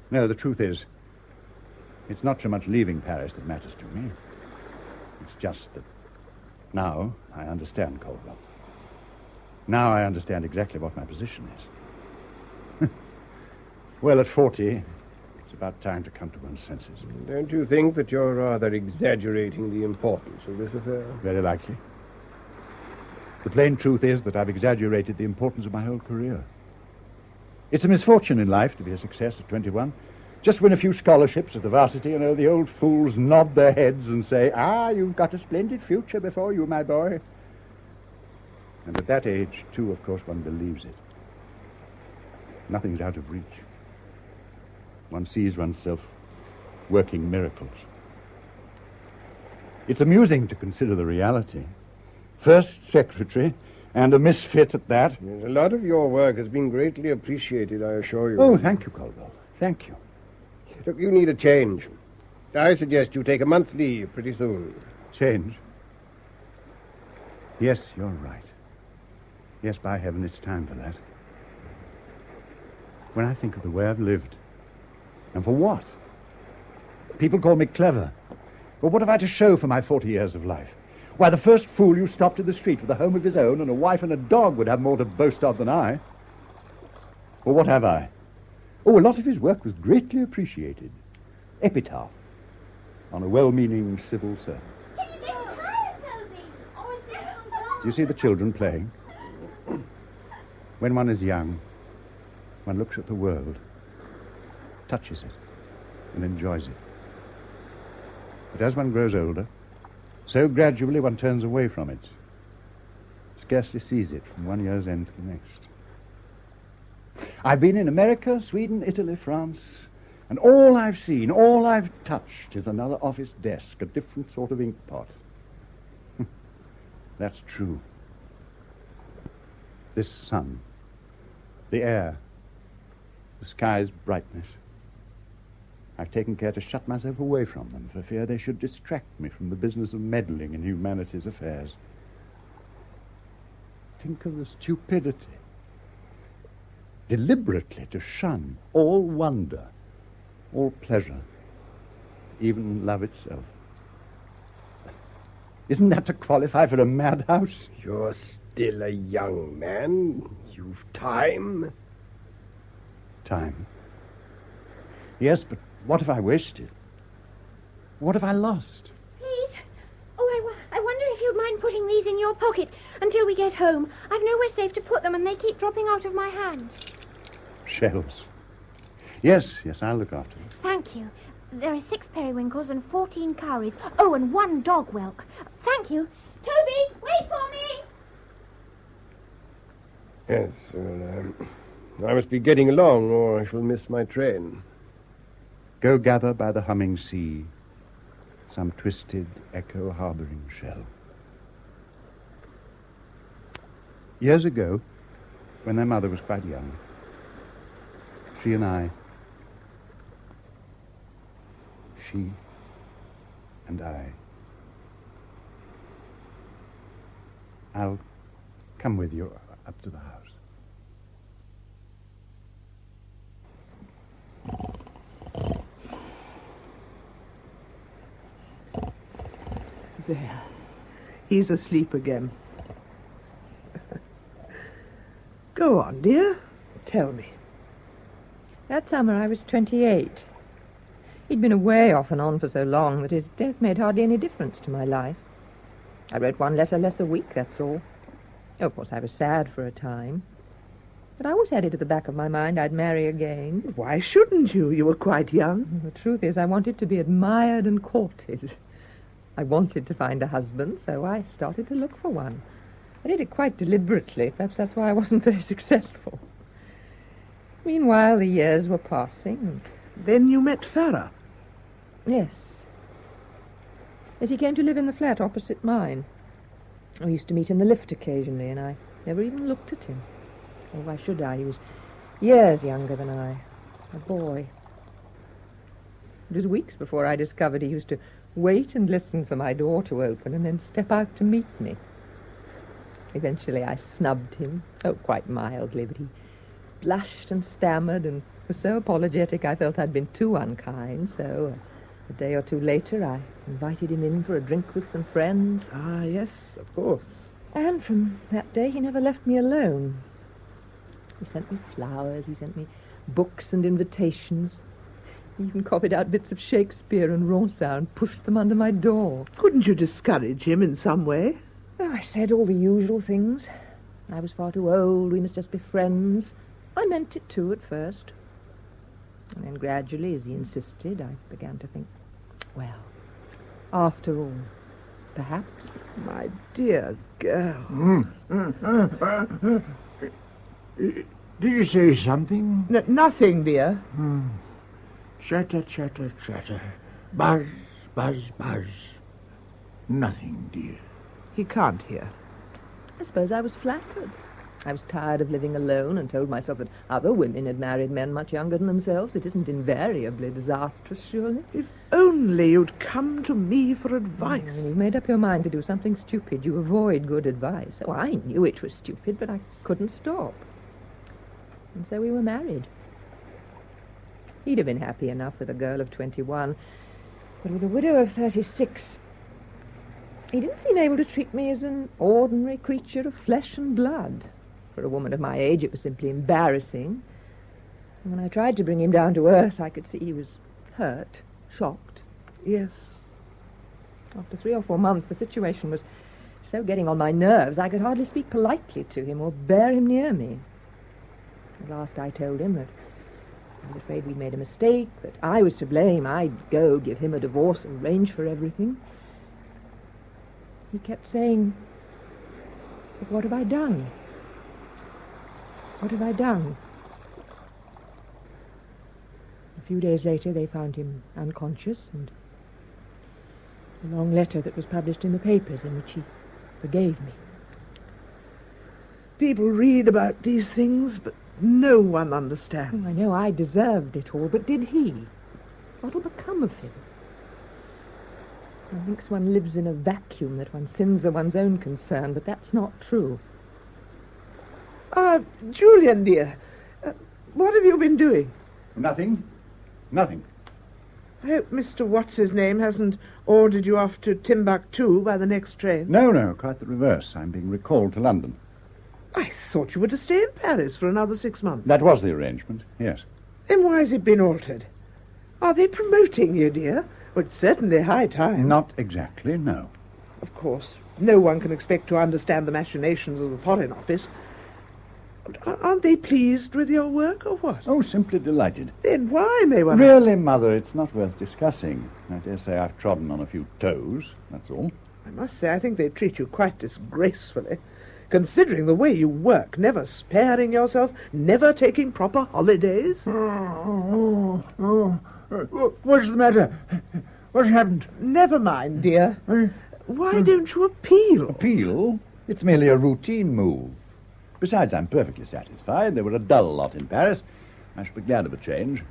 No, the truth is, it's not so much leaving Paris that matters to me. It's just that now I understand Caldwell. Now I understand exactly what my position is. Well, at 40, it's about time to come to one's senses.
Don't you think that you're rather exaggerating the importance of this affair?
Very likely. The plain truth is that I've exaggerated the importance of my whole career. It's a misfortune in life to be a success at 21. Just win a few scholarships at the varsity, and the old fools nod their heads and say, you've got a splendid future before you, my boy. And at that age, too, of course, one believes it. Nothing's out of reach. One sees oneself working miracles. It's amusing to consider the reality. First secretary, and a misfit at that.
Yes, a lot of your work has been greatly appreciated, I assure you.
Oh, thank you, Caldwell. Thank you.
Look, you need a change. I suggest you take a month's leave pretty soon.
Change? Yes, you're right. Yes, by heaven, it's time for that. When I think of the way I've lived, and for what? People call me clever. But what have I to show for my 40 years of life? Why, the first fool you stopped in the street with a home of his own and a wife and a dog would have more to boast of than I. Well, what have I? Oh, a lot of his work was greatly appreciated. Epitaph on a well-meaning civil servant. Do you see the children playing? When one is young, one looks at the world, touches it, and enjoys it. But as one grows older, so gradually one turns away from it, scarcely sees it from one year's end to the next. I've been in America, Sweden, Italy, France, and all I've seen, all I've touched is another office desk, a different sort of ink pot. That's true. This sun, the air, the sky's brightness, I've taken care to shut myself away from them for fear they should distract me from the business of meddling in humanity's affairs. Think of the stupidity. Deliberately to shun all wonder, all pleasure, even love itself. Isn't that to qualify for a madhouse?
You're still a young man. You've time.
Time. Yes, but what have I wasted? What have I lost?
Please. Oh, I wonder if you'd mind putting these in your pocket until we get home. I've nowhere safe to put them and they keep dropping out of my hand.
Shells. Yes, I'll look after them.
Thank you. There are 6 periwinkles and 14 cowries. Oh, and 1 dog whelk. Thank you. Toby, wait for me!
Yes, well, I must be getting along or I shall miss my train.
Go gather by the humming sea some twisted, echo-harboring shell. Years ago, when their mother was quite young, she and I, I'll come with you up to the house.
There. He's asleep again. Go on, dear. Tell me.
That summer I was 28. He'd been away off and on for so long that his death made hardly any difference to my life. I wrote 1 letter less a week, that's all. Of course, I was sad for a time. But I always had it at the back of my mind I'd marry again.
Why shouldn't you? You were quite young.
The truth is, I wanted to be admired and courted. I wanted to find a husband, so I started to look for one. I did it quite deliberately. Perhaps that's why I wasn't very successful. Meanwhile, the years were passing.
Then you met Farrar?
Yes. As he came to live in the flat opposite mine. We used to meet in the lift occasionally, and I never even looked at him. Oh, why should I? He was years younger than I. A boy. It was weeks before I discovered he used to wait and listen for my door to open and then step out to meet me. Eventually I snubbed him. Oh, quite mildly, but he blushed and stammered and was so apologetic I felt I'd been too unkind, so a day or 2 later I invited him in for a drink with some friends.
Ah, yes, of course.
And from that day he never left me alone. He sent me flowers, he sent me books and invitations. He even copied out bits of Shakespeare and Ronsard and pushed them under my door.
Couldn't you discourage him in some way?
Oh, I said all the usual things. I was far too old, we must just be friends. I meant it too at first. And then gradually, as he insisted, I began to think, well, after all, perhaps...
My dear girl.
Did you say something?
Nothing, dear.
Chatter, chatter, chatter. Buzz, buzz, buzz. Nothing, dear.
He can't hear.
I suppose I was flattered. I was tired of living alone and told myself that other women had married men much younger than themselves. It isn't invariably disastrous, surely.
If only you'd come to me for advice.
When you've made up your mind to do something stupid, you avoid good advice. Oh, I knew it was stupid, but I couldn't stop. And so we were married. He'd have been happy enough with a girl of 21, but with a widow of 36... he didn't seem able to treat me as an ordinary creature of flesh and blood. For a woman of my age, it was simply embarrassing. And when I tried to bring him down to earth, I could see he was hurt, shocked.
Yes.
After 3 or 4 months, the situation was so getting on my nerves, I could hardly speak politely to him or bear him near me. At last I told him that I was afraid we'd made a mistake, that I was to blame. I'd go, give him a divorce, and arrange for everything. He kept saying, "But what have I done? What have I done?" A few days later, they found him unconscious, and a long letter that was published in the papers in which he forgave me.
People read about these things, but no one understands.
Oh, I know I deserved it all, but did he? What'll become of him? One thinks one lives in a vacuum, that one's sins are one's own concern, but that's not true.
Julian, dear, what have you been doing?
Nothing. Nothing.
I hope Mr. What's-his-name hasn't ordered you off to Timbuktu by the next train.
No, quite the reverse. I'm being recalled to London.
I thought you were to stay in Paris for another 6 months.
That was the arrangement, yes.
Then why has it been altered? Are they promoting you, dear? Well, it's certainly high time.
Not exactly, no.
Of course, no one can expect to understand the machinations of the Foreign Office. Aren't they pleased with your work, or what?
Oh, simply delighted.
Then why, may one
Really,
ask?
Mother, it's not worth discussing. I dare say I've trodden on a few toes, that's all.
I must say, I think they treat you quite disgracefully, considering the way you work, never sparing yourself, never taking proper holidays.
What's the matter? What's happened?
Never mind, dear. Why don't you appeal?
Appeal? It's merely a routine move. Besides, I'm perfectly satisfied. They were a dull lot in Paris. I shall be glad of a change.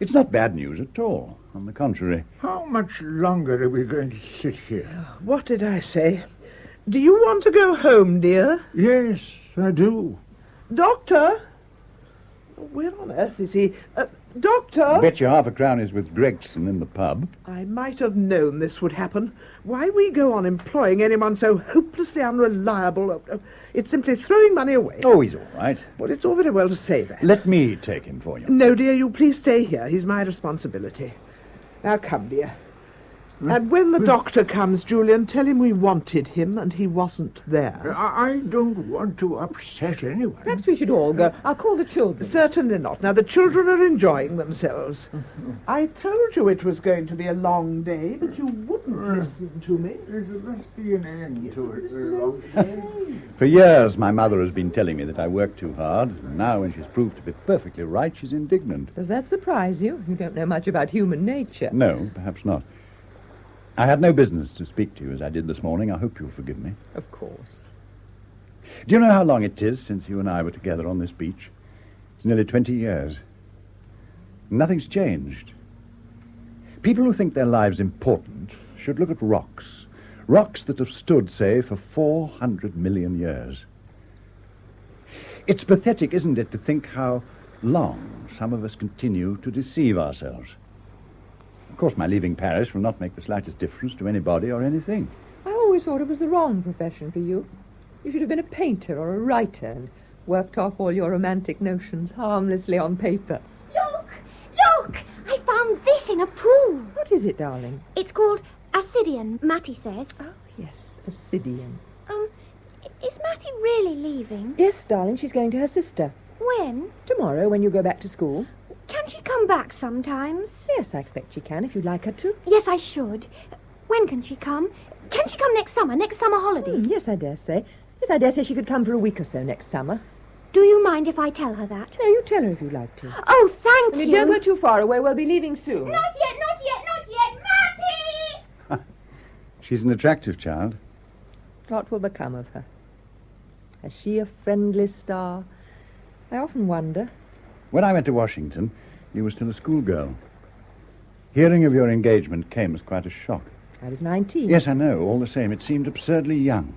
It's not bad news at all. On the contrary.
How much longer are we going to sit here?
What did I say? Do you want to go home, dear?
Yes, I do.
Doctor? Where on earth is he? Doctor?
Bet you £50 is with Gregson in the pub.
I might have known this would happen. Why we go on employing anyone so hopelessly unreliable? It's simply throwing money away.
Oh, he's all right.
Well, it's all very well to say that.
Let me take him for you.
No, dear, you please stay here. He's my responsibility. Now, come, dear. And when the doctor comes, Julian, tell him we wanted him and he wasn't there.
I don't want to upset anyone.
Perhaps we should all go. I'll call the children.
Certainly not. Now, the children are enjoying themselves. I told you it was going to be a long day, but you wouldn't listen to me.
There must be an end to it. Long day.
For years, my mother has been telling me that I work too hard, and now when she's proved to be perfectly right, she's indignant.
Does that surprise you? You don't know much about human nature.
No, perhaps not. I had no business to speak to you as I did this morning. I hope you'll forgive me.
Of course.
Do you know how long it is since you and I were together on this beach? It's nearly 20 years. Nothing's changed. People who think their lives important should look at rocks. Rocks that have stood, say, for 400 million years. It's pathetic, isn't it, to think how long some of us continue to deceive ourselves. Of course, my leaving Paris will not make the slightest difference to anybody or anything.
I always thought it was the wrong profession for you. You should have been a painter or a writer and worked off all your romantic notions harmlessly on paper.
Look! Look! I found this in a pool.
What is it, darling?
It's called Ascidian, Matty says.
Oh, yes, Ascidian.
Is Matty really leaving?
Yes, darling, she's going to her sister.
When?
Tomorrow, when you go back to school.
Can she come back sometimes?
Yes, I expect she can, if you'd like her to.
Yes, I should. When can she come? Can she come next summer holidays?
Yes, I dare say. Yes, I dare say she could come for a week or so next summer.
Do you mind if I tell her that?
No, you tell her if you'd like to.
Oh, thank
And
you.
don't go too far away. We'll be leaving soon.
Not yet, not yet, not yet. Matty!
She's an attractive child.
What will become of her? Has she a friendly star? I often wonder.
When I went to Washington, you were still a schoolgirl. Hearing of your engagement came as quite a shock.
I was 19.
Yes, I know. All the same, it seemed absurdly young.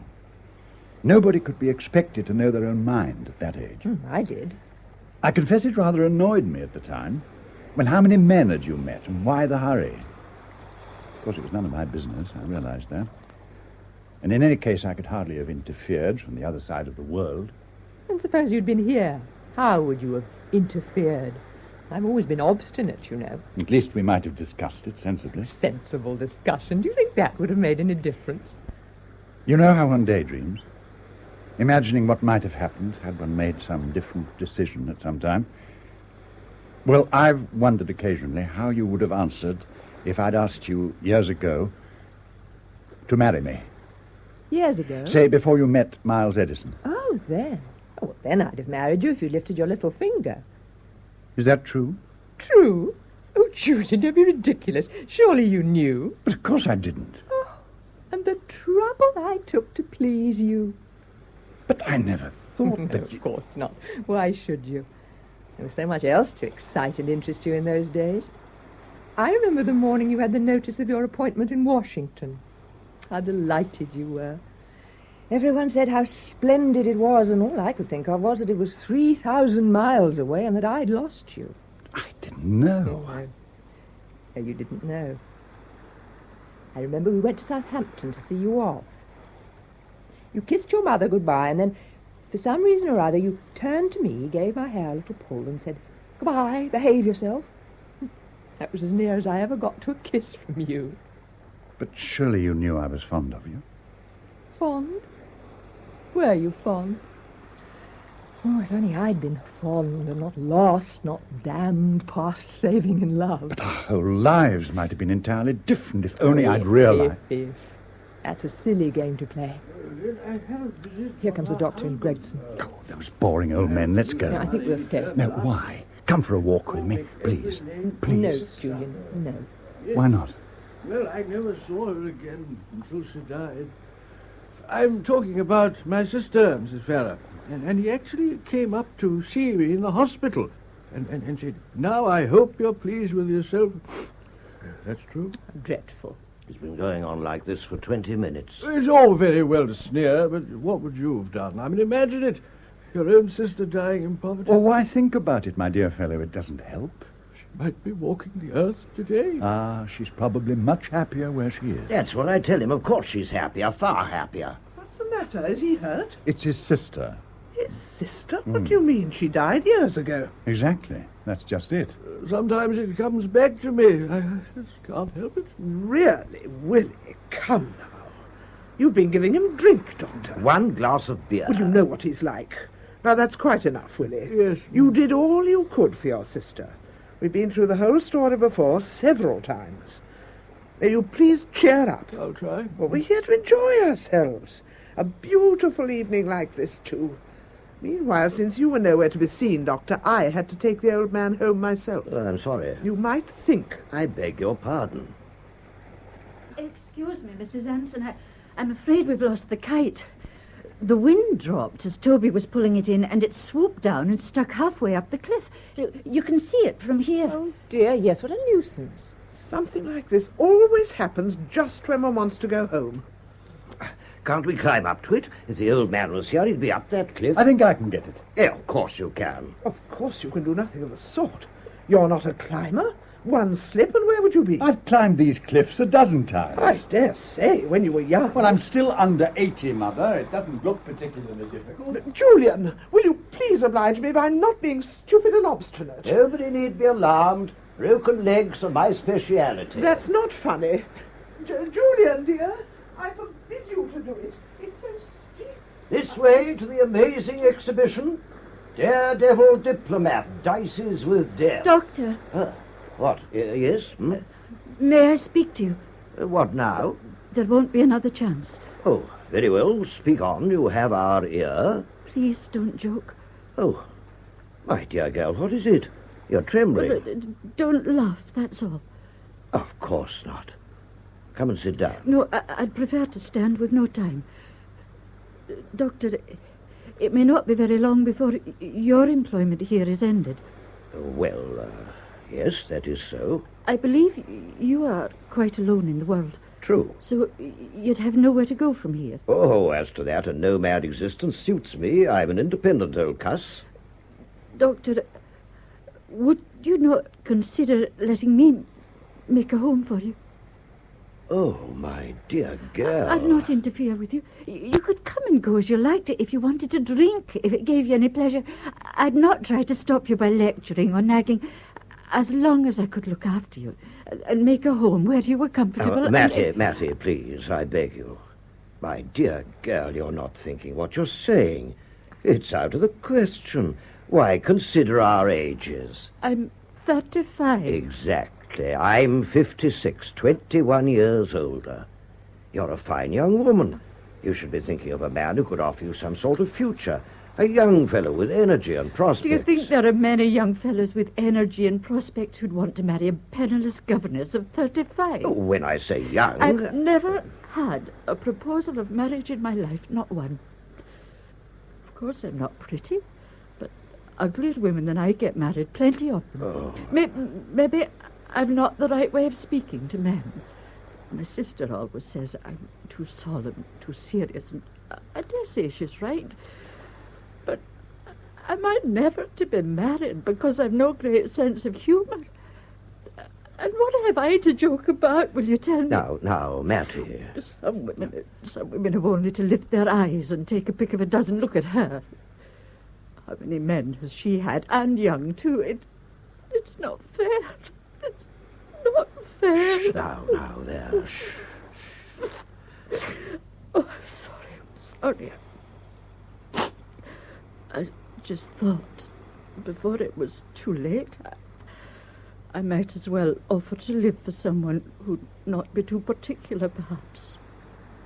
Nobody could be expected to know their own mind at that age.
I did.
I confess it rather annoyed me at the time. When how many men had you met, and why the hurry? Of course, it was none of my business. I realized that. And in any case, I could hardly have interfered from the other side of the world.
And suppose you'd been here. How would you have interfered? I've always been obstinate, you know.
At least we might have discussed it sensibly.
Sensible discussion. Do you think that would have made any difference?
You know how one daydreams? Imagining what might have happened had one made some different decision at some time. Well, I've wondered occasionally how you would have answered if I'd asked you years ago to marry me.
Years ago?
Say, before you met Miles Edison.
Oh, then. Oh, well, then I'd have married you if you lifted your little finger.
Is that true?
True? Oh, Julian, don't be ridiculous. Surely you knew.
But of course I didn't.
Oh, and the trouble I took to please you.
But I never thought
No,
that you...
of course not. Why should you? There was so much else to excite and interest you in those days. I remember the morning you had the notice of your appointment in Washington. How delighted you were. Everyone said how splendid it was, and all I could think of was that it was 3,000 miles away and that I'd lost you.
I didn't know.
No, you didn't know. I remember we went to Southampton to see you off. You kissed your mother goodbye, and then, for some reason or other, you turned to me, gave my hair a little pull, and said, "Goodbye, behave yourself." That was as near as I ever got to a kiss from you.
But surely you knew I was fond of you.
Fond? Were you fond? Oh, if only I'd been fond and not lost, not damned past saving in love.
But our whole lives might have been entirely different if only I'd realized...
If. That's a silly game to play. Here comes the doctor and Gregson.
Oh, those boring old men. Let's go.
No, I think we'll stay.
No, why? Come for a walk with me, please. Please.
No, Julian, no.
Why not?
Well, I never saw her again until she died. I'm talking about my sister, Mrs. Farrar. And he actually came up to see me in the hospital and said, "Now I hope you're pleased with yourself." That's true.
Dreadful.
It's been going on like this for 20 minutes.
It's all very well to sneer, but what would you have done? I mean, imagine it. Your own sister dying in poverty.
Well, why think about it, my dear fellow? It doesn't help.
She might be walking the earth today.
Ah, she's probably much happier where she is.
That's what I tell him. Of course she's happier, far happier.
What's the matter? Is he hurt?
It's his sister.
His sister? What do you mean? She died years ago.
Exactly. That's just it.
Sometimes it comes back to me. I just can't help it.
Really, Willie, come now. You've been giving him drink, Doctor.
One glass of beer.
Well, you know what he's like. Now, that's quite enough, Willie.
Yes.
You did all you could for your sister. We've been through the whole story before several times. Now, you please cheer up.
I'll try.
Well, we're here to enjoy ourselves. A beautiful evening like this, too. Meanwhile, since you were nowhere to be seen, Doctor, I had to take the old man home myself.
I'm sorry.
You might think.
I beg your pardon.
Excuse me, Mrs. Anson. I'm afraid we've lost the kite. The wind dropped as Toby was pulling it in, and it swooped down and stuck halfway up the cliff. You can see it from here.
Oh, dear, yes, what a nuisance.
Something like this always happens just when one wants to go home.
Can't we climb up to it? If the old man was here, he'd be up that cliff.
I think I can get it.
Yeah, of course you can.
Of course you can do nothing of the sort. You're not a climber. One slip and where would you be?
I've climbed these cliffs a dozen times.
I dare say, when you were young.
Well, I'm still under 80, Mother. It doesn't look particularly difficult.
Julian, will you please oblige me by not being stupid and obstinate?
Nobody need be alarmed. Broken legs are my speciality.
That's not funny. Julian, dear, I forbid you to do it. It's so steep.
This way to the amazing exhibition. Daredevil diplomat dices with death.
Doctor,
What? Yes?
may I speak to you?
What now?
There won't be another chance.
Oh, very well. Speak on. You have our ear.
Please don't joke.
Oh, my dear girl, what is it? You're trembling.
Don't laugh, that's all.
Of course not. Come and sit down.
No, I'd prefer to stand. We've no time. Doctor, It may not be very long before your employment here is ended.
Well, yes, that is so.
I believe you are quite alone in the world.
True.
So you'd have nowhere to go from here.
Oh, as to that, a nomad existence suits me. I'm an independent old cuss.
Doctor, would you not consider letting me make a home for you?
Oh, my dear girl.
I'd not interfere with you. You could come and go as you liked if you wanted to drink, if it gave you any pleasure. I'd not try to stop you by lecturing or nagging, as long as I could look after you and make a home where you were comfortable.
Mattie, please, I beg you. My dear girl, you're not thinking what you're saying. It's out of the question. Why, consider our ages.
I'm 35.
Exactly. I'm 56, 21 years older. You're a fine young woman. You should be thinking of a man who could offer you some sort of future. A young fellow with energy and prospects.
Do you think there are many young fellows with energy and prospects who'd want to marry a penniless governess of 35?
Oh, when I say young...
I've never had a proposal of marriage in my life, not one. Of course, I'm not pretty, but uglier women than I get married, plenty of them.
Oh.
Maybe I've not the right way of speaking to men. My sister always says I'm too solemn, too serious, and I dare say she's right. But am I never to be married because I've no great sense of humour? And what have I to joke about, will you tell me?
Now, Mattie.
Some women have only to lift their eyes and take a pick of a dozen. Look at her. How many men has she had, and young too? It's not fair. It's not fair.
Shh, now, there. Shh.
Oh, sorry. I just thought, before it was too late, I might as well offer to live for someone who'd not be too particular, perhaps.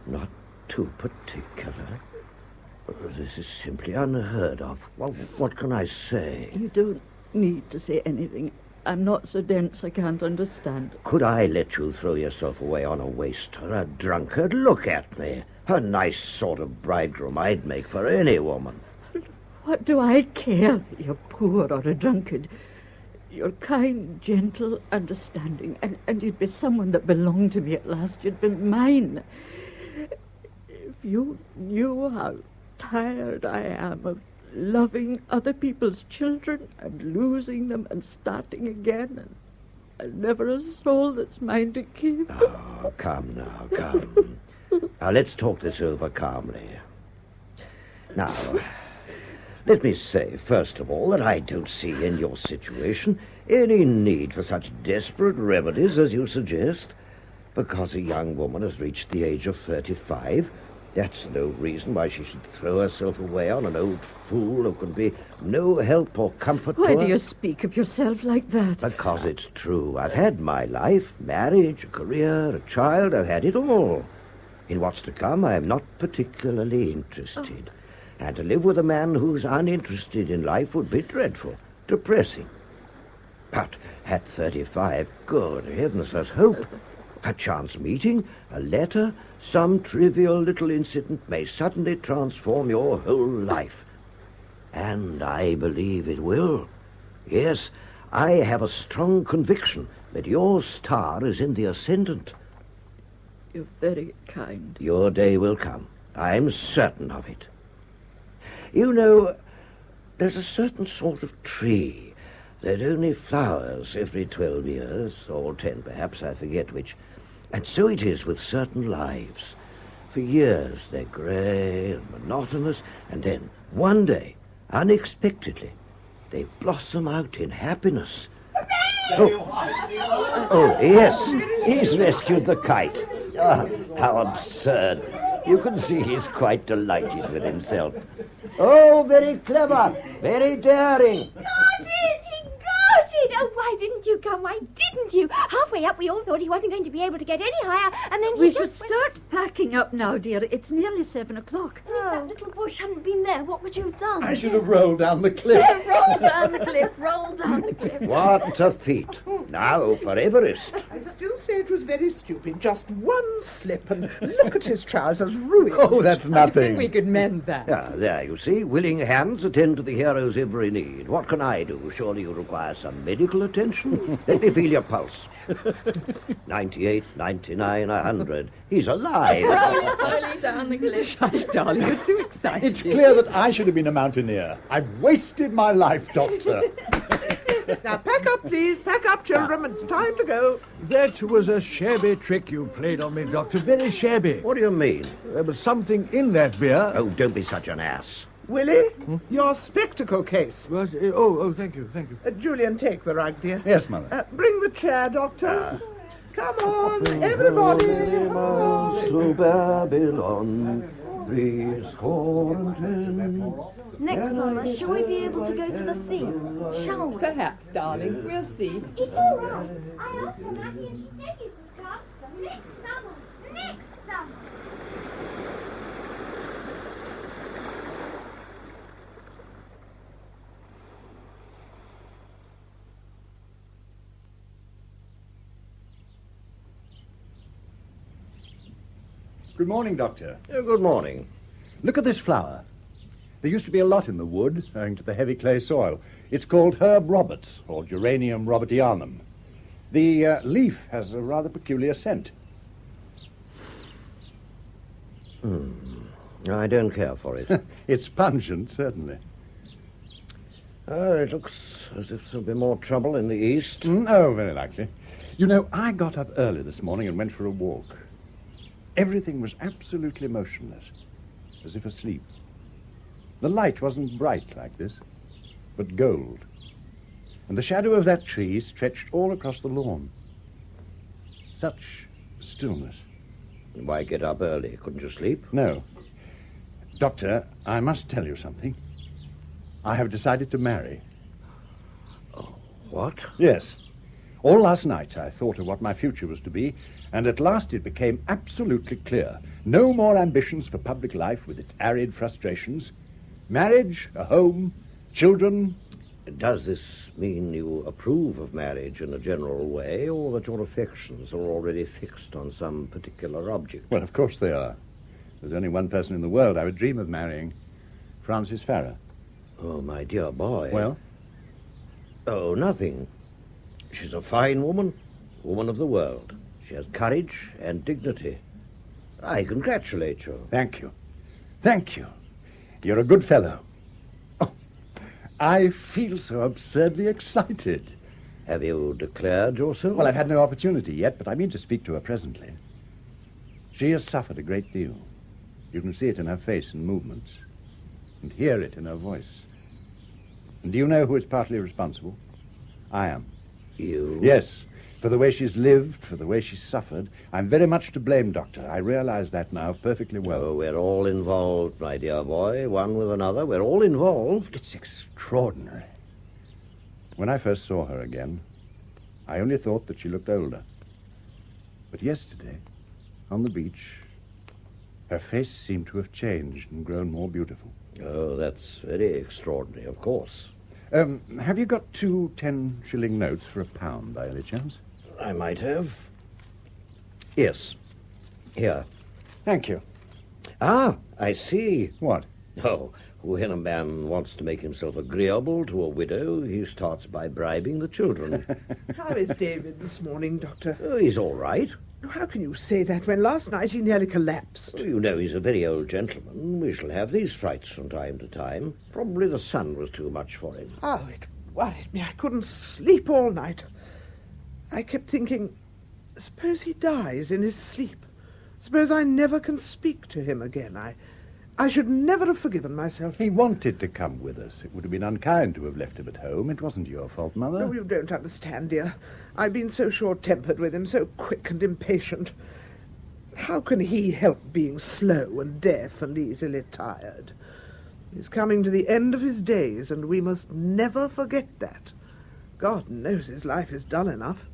Not too particular? This is simply unheard of. What can I say?
You don't need to say anything. I'm not so dense I can't understand.
Could I let you throw yourself away on a waster, a drunkard? Look at me. A nice sort of bridegroom I'd make for any woman.
What do I care that you're poor or a drunkard? You're kind, gentle, understanding, and you'd be someone that belonged to me at last. You'd be mine. If you knew how tired I am of loving other people's children and losing them and starting again, and never a soul that's mine to keep.
Oh, come now, come. Now, let's talk this over calmly. Now, let me say, first of all, that I don't see in your situation any need for such desperate remedies as you suggest. Because a young woman has reached the age of 35, that's no reason why she should throw herself away on an old fool who can be no help or comfort to her.
Why do you speak of yourself like that?
Because it's true. I've had my life, marriage, a career, a child. I've had it all. In what's to come, I am not particularly interested. And to live with a man who's uninterested in life would be dreadful, depressing. But at 35, good heavens, there's hope. A chance meeting, a letter, some trivial little incident may suddenly transform your whole life. And I believe it will. Yes, I have a strong conviction that your star is in the ascendant.
You're very kind.
Your day will come. I'm certain of it. You know, there's a certain sort of tree that only flowers every 12 years, or 10 perhaps, I forget which. And so it is with certain lives. For years they're grey and monotonous, and then one day, unexpectedly, they blossom out in happiness. Oh, yes, he's rescued the kite. Ah, how absurd. You can see he's quite delighted with himself. Oh, very clever, very daring.
Got it! He got it! Oh, why didn't you come? Why didn't you? Halfway up, we all thought he wasn't going to be able to get any higher, and then
We should start packing up now, dear. It's nearly 7 o'clock.
If that little bush hadn't been there, what would you have done?
I should have rolled down the cliff.
Roll down the cliff, roll down the cliff.
What a feat. Now for Everest.
I still say it was very stupid. Just one slip, and look at his trousers ruined.
Oh, that's
I think we
nothing.
could mend that.
Ah, there, you see. Willing hands attend to the hero's every need. What can I do? Surely you require some medical attention? Let me feel your pulse. 98, 99, 100. He's alive.
Rolling down the cliff.
Hush, darling, you're too excited.
It's clear that I should have been a mountaineer. I've wasted my life, Doctor.
Now, pack up, please. Pack up, children. It's time to go.
That was a shabby trick you played on me, Doctor. Very shabby.
What do you mean?
There was something in that beer.
Oh, don't be such an ass.
Willie, your spectacle case.
What? Thank you.
Julian, take the rug, dear.
Yes, Mother.
Bring the chair, Doctor. Come on, everybody.
To Babylon, 70.
Next summer, shall we be able to go to the sea? Shall we?
Perhaps, darling. We'll see.
It's all right. I asked her, Matty, and she said you could come next summer. Next summer.
Good morning, Doctor.
Good morning.
Look at this flower. There used to be a lot in the wood, owing to the heavy clay soil. It's called Herb Robert, or Geranium robertianum. The leaf has a rather peculiar scent.
I don't care for it.
It's pungent, certainly.
It looks as if there'll be more trouble in the east.
Oh, very likely. You know, I got up early this morning and went for a walk. Everything was absolutely motionless, as if asleep. The light wasn't bright like this, but gold. And the shadow of that tree stretched all across the lawn. Such stillness.
Why get up early? Couldn't you sleep?
No. Doctor, I must tell you something. I have decided to marry.
Oh, what?
Yes. All last night I thought of what my future was to be, and at last it became absolutely clear. No more ambitions for public life with its arid frustrations. Marriage, a home, children.
Does this mean you approve of marriage in a general way, or that your affections are already fixed on some particular object?
Well, of course they are. There's only one person in the world I would dream of marrying. Frances Farrar.
Oh, my dear boy.
Well?
Oh, nothing. She's a fine woman of the world. She has courage and dignity. I congratulate you.
Thank you. Thank you. You're a good fellow. Oh, I feel so absurdly excited.
Have you declared yourself?
Well, I've had no opportunity yet, but I mean to speak to her presently. She has suffered a great deal. You can see it in her face and movements, and hear it in her voice. And do you know who is partly responsible? I am.
You?
Yes. For the way she's lived, for the way she's suffered. I'm very much to blame, Doctor. I realize that now perfectly well.
Oh, we're all involved, my dear boy, one with another. We're all involved.
It's extraordinary. When I first saw her again, I only thought that she looked older. But yesterday, on the beach, her face seemed to have changed and grown more beautiful.
Oh, that's very extraordinary, of course.
Have you got 2 10-shilling notes for £1 by any chance?
I might have. Yes. Here.
Thank you.
Ah, I see.
What?
Oh, when a man wants to make himself agreeable to a widow, he starts by bribing the children.
How is David this morning, Doctor?
Oh, he's all right.
How can you say that when last night he nearly collapsed?
You know, he's a very old gentleman. We shall have these frights from time to time. Probably the sun was too much for him.
Oh, it worried me. I couldn't sleep all night. I kept thinking, suppose he dies in his sleep. Suppose I never can speak to him again. I should never have forgiven myself.
He wanted to come with us. It would have been unkind to have left him at home. It wasn't your fault, Mother.
No, you don't understand, dear. I've been so short-tempered with him, so quick and impatient. How can he help being slow and deaf and easily tired? He's coming to the end of his days, and we must never forget that. God knows his life is dull enough.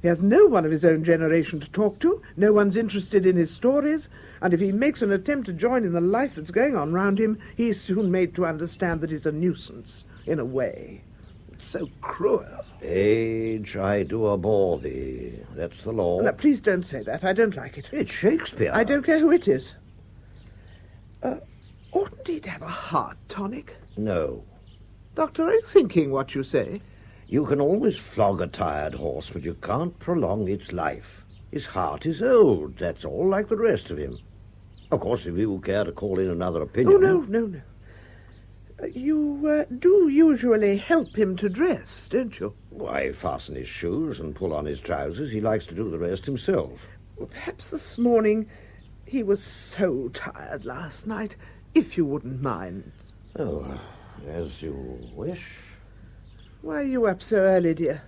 He has no one of his own generation to talk to, no one's interested in his stories, and if he makes an attempt to join in the life that's going on round him, he's soon made to understand that he's a nuisance, in a way. It's so cruel.
Age, I do abhor thee. That's the law.
No, please don't say that. I don't like it.
It's Shakespeare.
I don't care who it is. Oughtn't he to have a heart tonic?
No.
Doctor, are you thinking what you say?
You can always flog a tired horse, but you can't prolong its life. His heart is old, that's all, like the rest of him. Of course, if you care to call in another opinion...
Oh, no. You do usually help him to dress, don't you?
Why, fasten his shoes and pull on his trousers. He likes to do the rest himself.
Well, perhaps this morning he was so tired last night, if you wouldn't mind.
Oh, as you wish.
Why are you up so early, dear?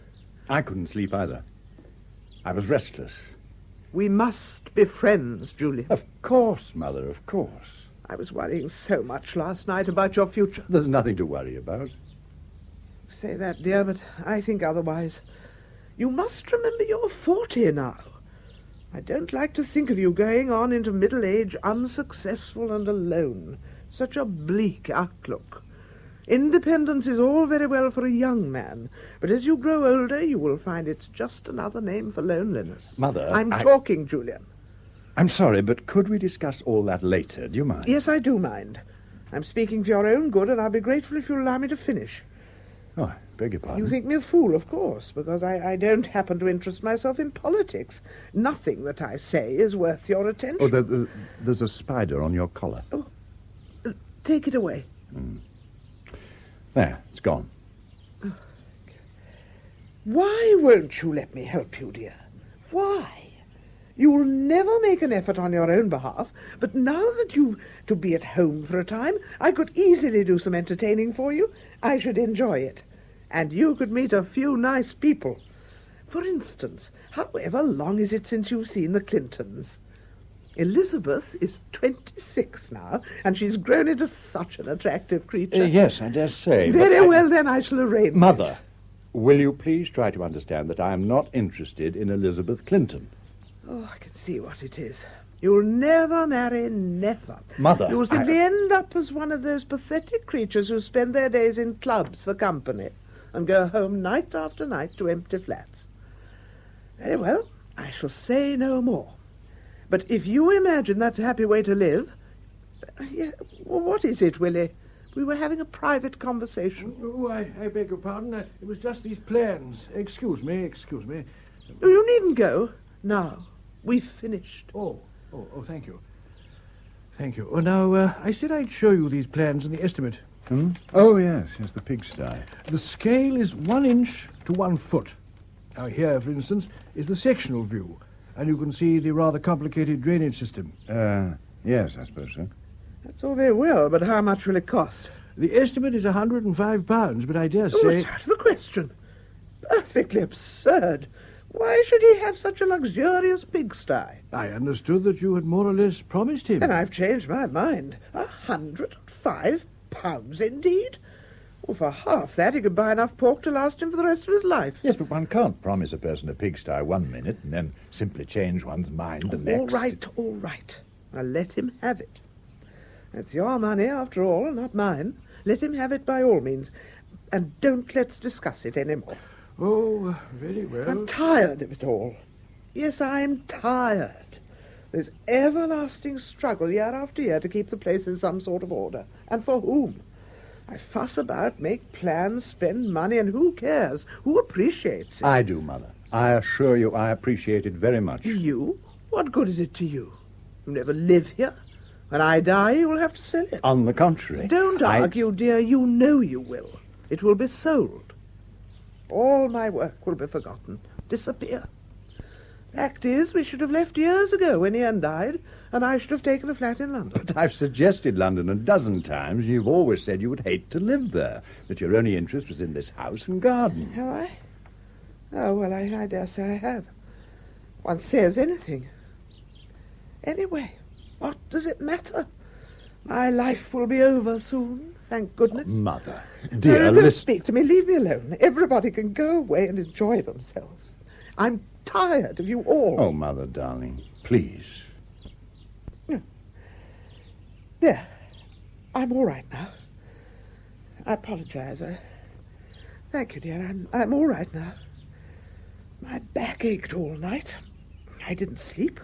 I couldn't sleep either. I was restless.
We must be friends, Julian.
Of course, Mother, of course.
I was worrying so much last night about your future.
There's nothing to worry about.
You say that, dear, but I think otherwise. You must remember you're 40 now. I don't like to think of you going on into middle age unsuccessful and alone. Such a bleak outlook. Independence is all very well for a young man, but as you grow older, you will find it's just another name for loneliness.
Mother,
I'm talking, Julian.
I'm sorry, but could we discuss all that later? Do you mind?
Yes, I do mind. I'm speaking for your own good, and I'll be grateful if you'll allow me to finish.
Oh, I beg your pardon.
You think me a fool, of course, because I don't happen to interest myself in politics. Nothing that I say is worth your attention.
Oh, there's a spider on your collar.
Oh, take it away.
There, it's gone.
Why won't you let me help you, dear? Why? You'll never make an effort on your own behalf, but now that you've to be at home for a time, I could easily do some entertaining for you. I should enjoy it. And you could meet a few nice people. For instance, however long is it since you've seen the Clintons? Elizabeth is 26 now, and she's grown into such an attractive creature.
Yes, I dare say.
Very well, then I shall arrange.
Mother, will you please try to understand that I am not interested in Elizabeth Clinton?
Oh, I can see what it is. You'll never marry, never.
Mother,
You'll simply end up as one of those pathetic creatures who spend their days in clubs for company and go home night after night to empty flats. Very well, I shall say no more. But if you imagine that's a happy way to live... well, what is it, Willie? We were having a private conversation.
Oh, I beg your pardon. It was just these plans. Excuse me.
Oh, you needn't go. Now, we've finished.
Oh, thank you. Thank you. Oh, now, I said I'd show you these plans and the estimate.
Oh, yes, the pigsty.
The scale is 1 inch to 1 foot. Now, here, for instance, is the sectional view, and you can see the rather complicated drainage system.
Yes, I suppose so.
That's all very well, but how much will it cost?
The estimate is £105, but I dare say...
Oh, it's out of the question. Perfectly absurd. Why should he have such a luxurious pigsty?
I understood that you had more or less promised him.
And I've changed my mind. £105, indeed? Well, for half that, he could buy enough pork to last him for the rest of his life.
Yes, but one can't promise a person a pigsty 1 minute and then simply change one's mind the next.
All right. I'll let him have it. It's your money, after all, not mine. Let him have it by all means. And don't let's discuss it any more.
Oh, very well.
I'm tired of it all. Yes, I'm tired. There's everlasting struggle year after year to keep the place in some sort of order. And for whom? I fuss about, make plans, spend money, and who cares? Who appreciates it?
I do, Mother. I assure you I appreciate it very much.
You? What good is it to you? You never live here. When I die, you will have to sell it.
On the contrary.
Don't argue, dear. You know you will. It will be sold. All my work will be forgotten, disappear. Fact is, we should have left years ago when Ian died, and I should have taken a flat in London.
But I've suggested London a dozen times, and you've always said you would hate to live there, that your only interest was in this house and garden.
Have I? Oh, well, I dare say I have. One says anything. Anyway, what does it matter? My life will be over soon, thank goodness.
Mother,
No,
dear,
don't
listen.
speak to me. Leave me alone. Everybody can go away and enjoy themselves. I'm tired of you all.
Oh, Mother, darling, please.
There. I'm all right now. I apologize. Thank you, dear. I'm all right now. My back ached all night. I didn't sleep.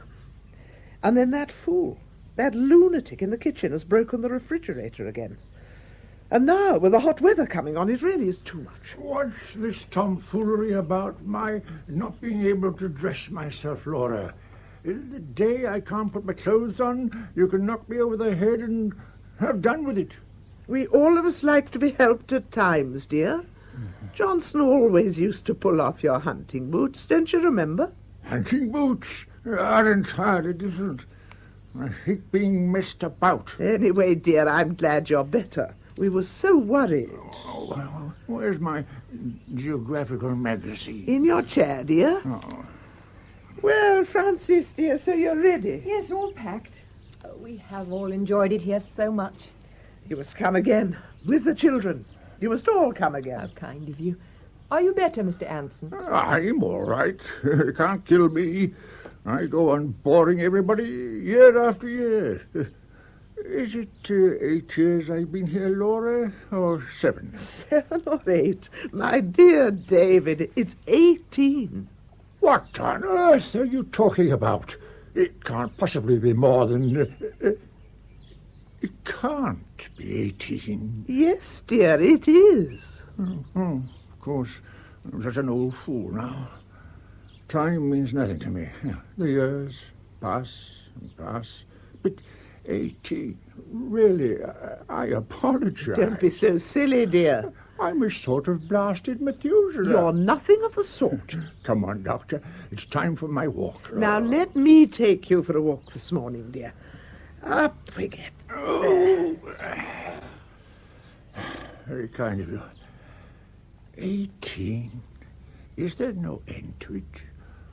And then that fool, that lunatic in the kitchen has broken the refrigerator again. And now, with the hot weather coming on, it really is too much.
What's this tomfoolery about my not being able to dress myself, Laura? The day I can't put my clothes on, you can knock me over the head and have done with it.
We all of us like to be helped at times, dear. Johnson always used to pull off your hunting boots, don't you remember?
Hunting boots are entirely different. I hate being messed about.
Anyway, dear, I'm glad you're better. We were so worried.
Oh, well, where's my geographical magazine?
In your chair, dear.
Oh.
Well, Frances, dear, so you're ready?
Yes, all packed. Oh, we have all enjoyed it here so much.
You must come again, with the children. You must all come again.
How kind of you. Are you better, Mr. Anson?
I'm all right. You can't kill me. I go on boring everybody year after year. Is it 8 years I've been here, Laura, or 7?
7 or 8? My dear David, it's 18.
What on earth are you talking about? It can't possibly be more than... It can't be 18.
Yes, dear, it is.
Of course, I'm such an old fool now. Time means nothing to me. The years pass and pass. But 18, really, I apologize.
Don't be so silly, dear.
I'm a sort of blasted Methuselah.
You're nothing of the sort.
Come on, Doctor. It's time for my walk.
Now, let me take you for a walk this morning, dear. Up we get.
Oh. Very kind of you. 18? Is there no end to it?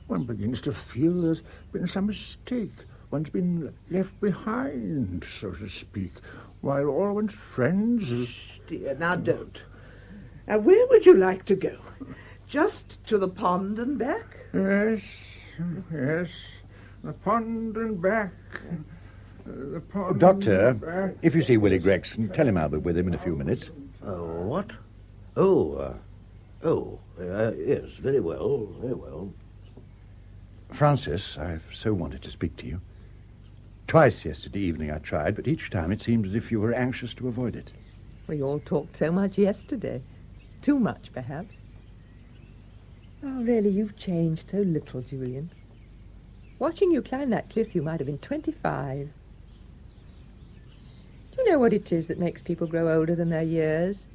One begins to feel there's been some mistake. One's been left behind, so to speak, while all one's friends...
Shh, dear, now don't. Now, where would you like to go? Just to the pond and back?
Yes, the pond and back. The pond
Doctor,
and back.
if you see Willie Gregson, tell him I'll be with him in a few minutes.
What? Yes, very well, very well.
Frances, I've so wanted to speak to you. Twice yesterday evening I tried, but each time it seemed as if you were anxious to avoid it.
We all talked so much yesterday. Too much, perhaps. Oh, really, you've changed so little, Julian. Watching you climb that cliff, you might have been 25. Do you know what it is that makes people grow older than their years?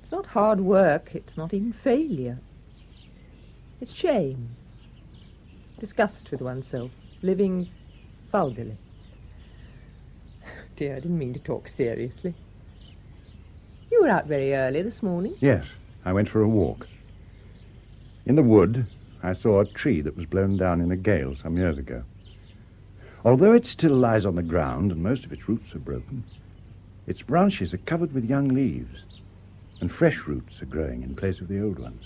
It's not hard work. It's not even failure. It's shame. Disgust with oneself. Living vulgarly. Dear, I didn't mean to talk seriously. You were out very early this morning.
Yes, I went for a walk. In the wood, I saw a tree that was blown down in a gale some years ago. Although it still lies on the ground and most of its roots are broken, its branches are covered with young leaves, and fresh roots are growing in place of the old ones.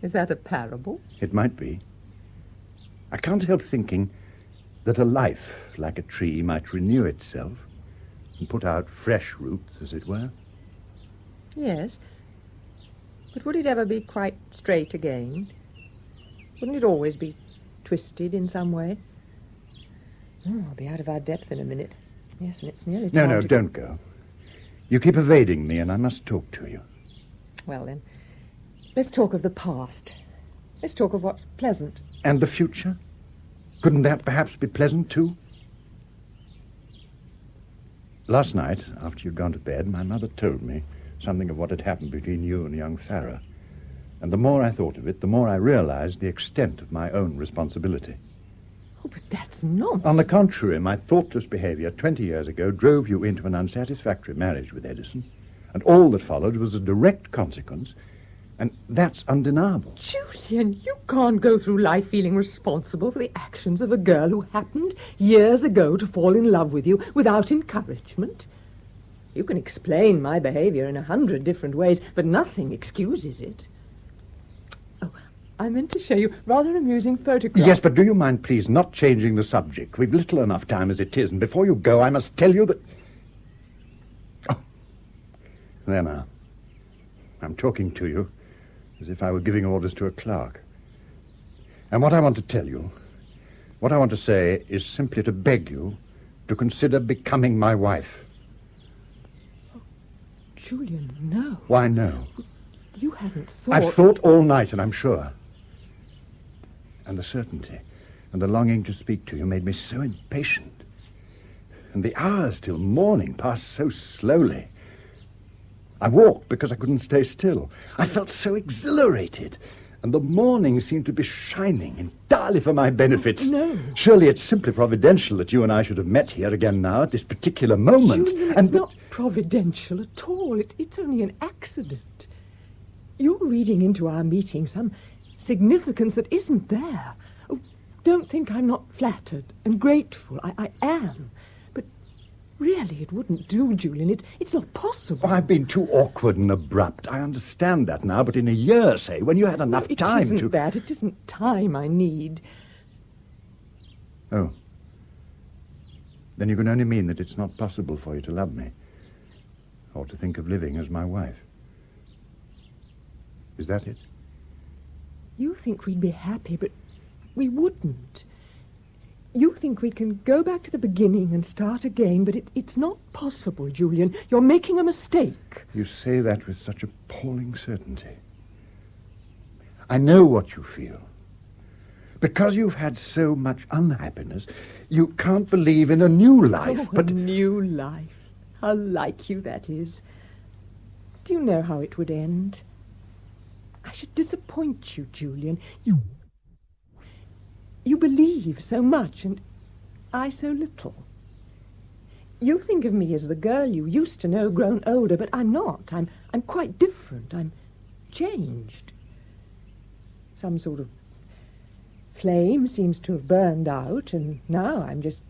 Is that a parable?
It might be. I can't help thinking that a life, like a tree, might renew itself and put out fresh roots, as it were.
Yes. But would it ever be quite straight again? Wouldn't it always be twisted in some way? Oh, I'll be out of our depth in a minute. Yes, and it's nearly time
No,
to
don't go. You keep evading me, and I must talk to you.
Well, then, let's talk of the past. Let's talk of what's pleasant.
And the future? Couldn't that perhaps be pleasant, too? Last night, after you'd gone to bed, my mother told me something of what had happened between you and young Farrar. And the more I thought of it, the more I realized the extent of my own responsibility.
Oh, but that's nonsense.
On the contrary, my thoughtless behavior 20 years ago drove you into an unsatisfactory marriage with Edison, and all that followed was a direct consequence, and that's undeniable.
Julian, you can't go through life feeling responsible for the actions of a girl who happened years ago to fall in love with you without encouragement. You can explain my behaviour in 100 different ways, but nothing excuses it. Oh, I meant to show you rather amusing photographs.
Yes, but do you mind, please, not changing the subject? We've little enough time as it is, and before you go, I must tell you that... Oh, there now. I'm talking to you as if I were giving orders to a clerk. And what I want to tell you, what I want to say, is simply to beg you to consider becoming my wife.
Oh, Julian, no.
Why no?
You haven't thought...
I've thought all night, and I'm sure. And the certainty and the longing to speak to you made me so impatient. And the hours till morning passed so slowly. I walked because I couldn't stay still. I felt so exhilarated. And the morning seemed to be shining entirely for my benefit.
No.
Surely it's simply providential that you and I should have met here again now at this particular moment.
Julian, it's not providential at all. It's only an accident. You're reading into our meeting some significance that isn't there. Oh, don't think I'm not flattered and grateful. I am. But really, it wouldn't do, Julian. It's not possible.
Oh, I've been too awkward and abrupt. I understand that now, but in a year, say, when you had enough time
It isn't
to...
that. It isn't time I need.
Oh. Then you can only mean that it's not possible for you to love me, or to think of living as my wife. Is that it?
You think we'd be happy, but we wouldn't. You think we can go back to the beginning and start again, but it's not possible, Julian. You're making a mistake.
You say that with such appalling certainty. I know what you feel. Because you've had so much unhappiness, you can't believe in a new life, but...
A new life. How like you that is. Do you know how it would end? I should disappoint you, Julian. You believe so much, and I so little. You think of me as the girl you used to know grown older, but I'm not. I'm quite different. I'm changed. Some sort of flame seems to have burned out, and now I'm just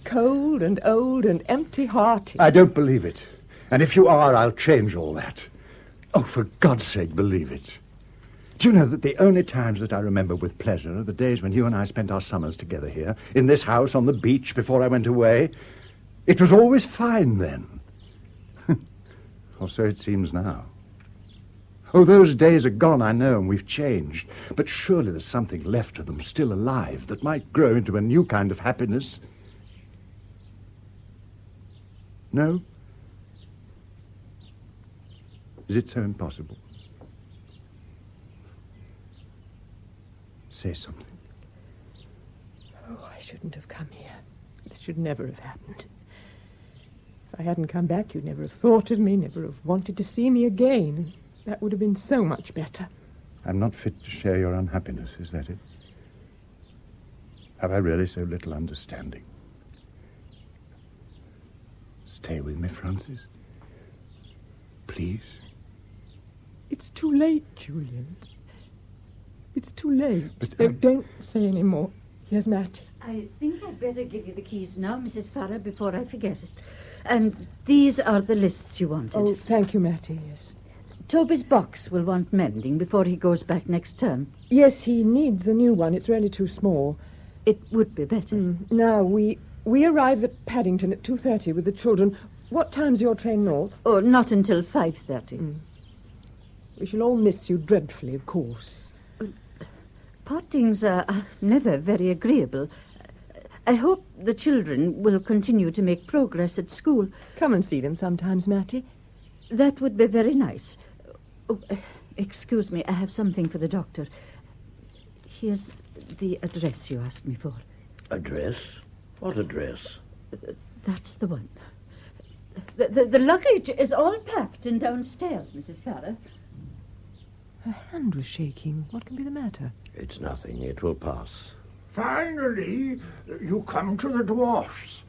cold and old and empty-hearted.
I don't believe it. And if you are, I'll change all that. Oh, for God's sake, believe it. Do you know that the only times that I remember with pleasure are the days when you and I spent our summers together here, in this house on the beach before I went away? It was always fine then. Or so it seems now. Oh, those days are gone, I know, and we've changed. But surely there's something left of them still alive that might grow into a new kind of happiness. No? Is it so impossible? Say something.
Oh, I shouldn't have come here. This should never have happened. If I hadn't come back, you'd never have thought of me, never have wanted to see me again. That would have been so much better.
I'm not fit to share your unhappiness, is that it? Have I really so little understanding? Stay with me, Frances. Please.
It's too late, Julian. It's too late.
But,
don't say any more. Here's Matt.
I think I'd better give you the keys now, Mrs. Farrar, before I forget it. And these are the lists you wanted.
Oh, thank you, Mattie, yes.
Toby's box will want mending before he goes back next term.
Yes, he needs a new one. It's really too small.
It would be better.
Now, we arrive at Paddington at 2:30 with the children. What time's your train north?
Oh, not until 5:30.
We shall all miss you dreadfully, of course.
Partings are never very agreeable. I hope the children will continue to make progress at school.
Come and see them sometimes, Mattie.
That would be very nice. Oh, excuse me, I have something for the doctor. Here's the address you asked me for.
Address? What address?
That's the one. The luggage is all packed and downstairs, Mrs. Farrar.
Her hand was shaking. What can be the matter?
It's nothing. It will pass.
Finally, you come to the dwarfs.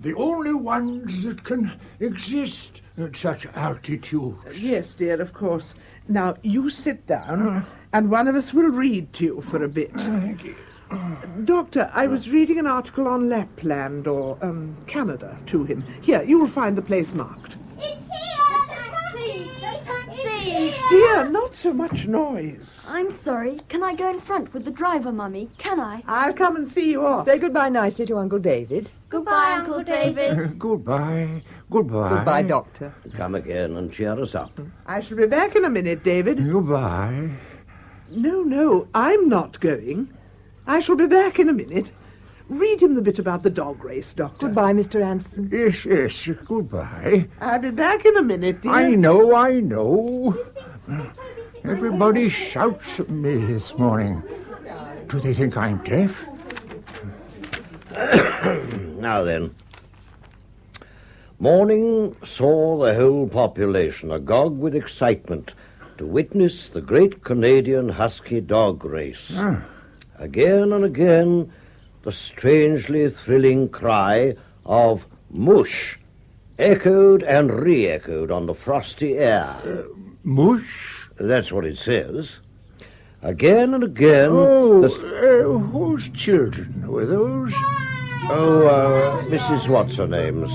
The only ones that can exist at such altitudes.
Yes, dear, of course. Now, you sit down, and one of us will read to you for a bit.
Thank you.
Doctor, I was reading an article on Lapland or Canada to him. Here, you will find the place marked.
It's here! The taxi!
Dear, not so much noise.
I'm sorry. Can I go in front with the driver, Mummy? Can I?
I'll come and see you off.
Say goodbye nicely to Uncle David.
Goodbye, Uncle David.
Goodbye. Goodbye.
Goodbye, Doctor.
Come again and cheer us up.
I shall be back in a minute, David.
Goodbye.
No, I'm not going. I shall be back in a minute. Read him the bit about the dog race, Doctor.
Goodbye, Mr. Anson.
Yes, goodbye.
I'll be back in a minute, dear.
I know. Everybody shouts at me this morning. Do they think I'm deaf?
Now then. Morning saw the whole population agog with excitement to witness the great Canadian husky dog race. Again and again, the strangely thrilling cry of mush echoed and re-echoed on the frosty air.
Mush?
That's what it says. Again and again...
whose children were those?
Mrs. What's-her-names.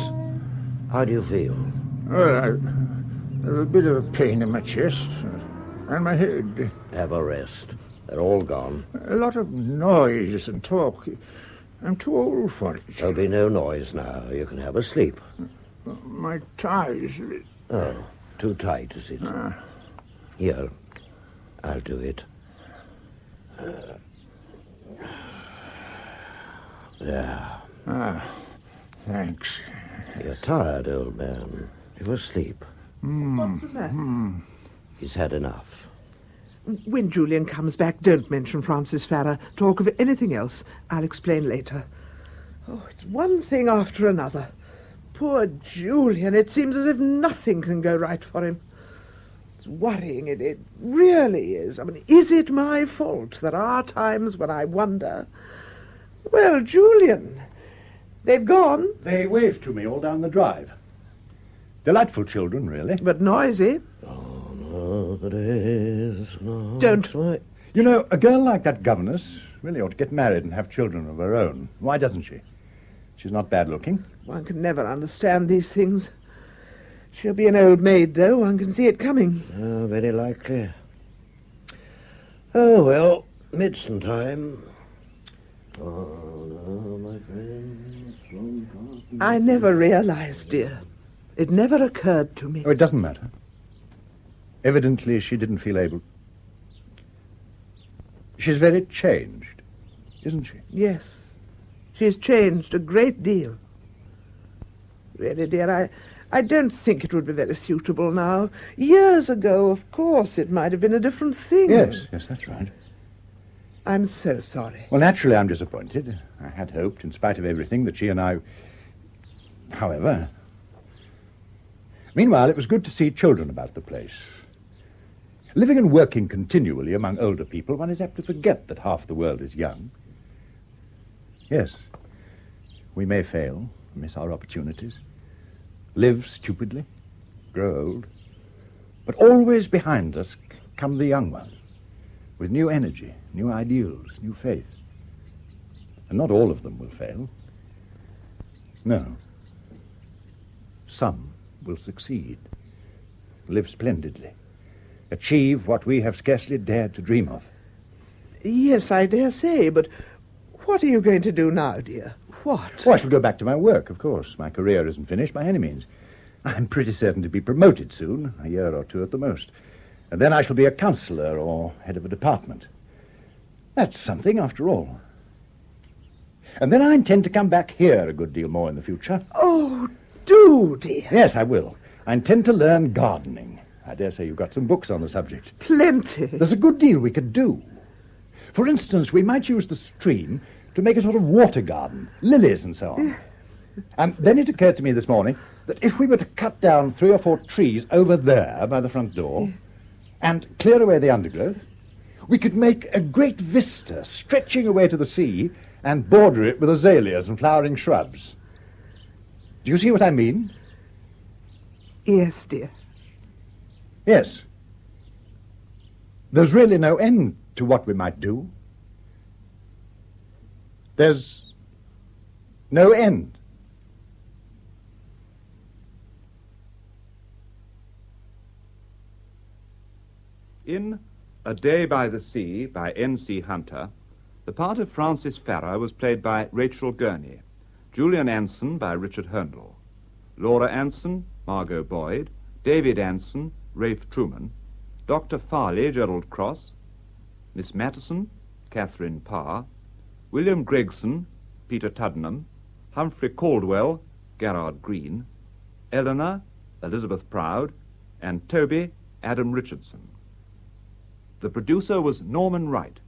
How do you feel?
Well, I have a bit of a pain in my chest and my head.
Have a rest. They're all gone.
A lot of noise and talk. I'm too old for it.
There'll be no noise now. You can have a sleep.
My ties...
Oh, too tight, is it? Here, I'll do it. There.
Thanks.
You're tired, old man. You asleep.
What's the matter?
He's had enough.
When Julian comes back, don't mention Frances Farrar. Talk of anything else. I'll explain later. Oh, it's one thing after another. Poor Julian. It seems as if nothing can go right for him. It's worrying. It really is. I mean, is it my fault? There are times when I wonder. Well, Julian, they've gone.
They waved to me all down the drive. Delightful children, really.
But noisy.
Oh, no, there is no...
Don't.
You know, a girl like that governess really ought to get married and have children of her own. Why doesn't she? She's not bad looking.
One can never understand these things. She'll be an old maid, though. One can see it coming.
Oh, very likely. Oh, well, medicine time. Oh, no, my friends.
I never realized, dear. It never occurred to me.
Oh, it doesn't matter. Evidently, she didn't feel able... She's very changed, isn't she?
Yes. She's changed a great deal. Really, dear, I don't think it would be very suitable now. Years ago, of course, it might have been a different thing.
Yes, that's right.
I'm so sorry.
Well, naturally, I'm disappointed. I had hoped, in spite of everything, that she and I... However... Meanwhile, it was good to see children about the place. Living and working continually among older people, one is apt to forget that half the world is young. Yes, we may fail, miss our opportunities, live stupidly, grow old, but always behind us come the young ones, with new energy, new ideals, new faith. And not all of them will fail. No. Some will succeed, live splendidly, achieve what we have scarcely dared to dream of.
Yes, I dare say, but what are you going to do now, dear? What?
Oh, I shall go back to my work, of course. My career isn't finished by any means. I'm pretty certain to be promoted soon, a year or two at the most. And then I shall be a councillor or head of a department. That's something, after all. And then I intend to come back here a good deal more in the future.
Oh, do, dear.
Yes, I will. I intend to learn gardening. I dare say you've got some books on the subject.
Plenty.
There's a good deal we could do. For instance, we might use the stream to make a sort of water garden, lilies and so on. And then it occurred to me this morning that if we were to cut down 3 or 4 trees over there by the front door and clear away the undergrowth, we could make a great vista stretching away to the sea and border it with azaleas and flowering shrubs. Do you see what I mean?
Yes, dear.
Yes. There's really no end to what we might do. There's no end.
In A Day by the Sea by N.C. Hunter, the part of Frances Farrar was played by Rachel Gurney, Julian Anson by Richard Hurndall, Laura Anson, Margot Boyd, David Anson, Rafe Truman, Dr. Farley, Gerald Cross, Miss Matteson, Catherine Parr, William Gregson, Peter Tuddenham, Humphrey Caldwell, Gerard Green, Eleanor, Elizabeth Proud, and Toby, Adam Richardson. The producer was Norman Wright.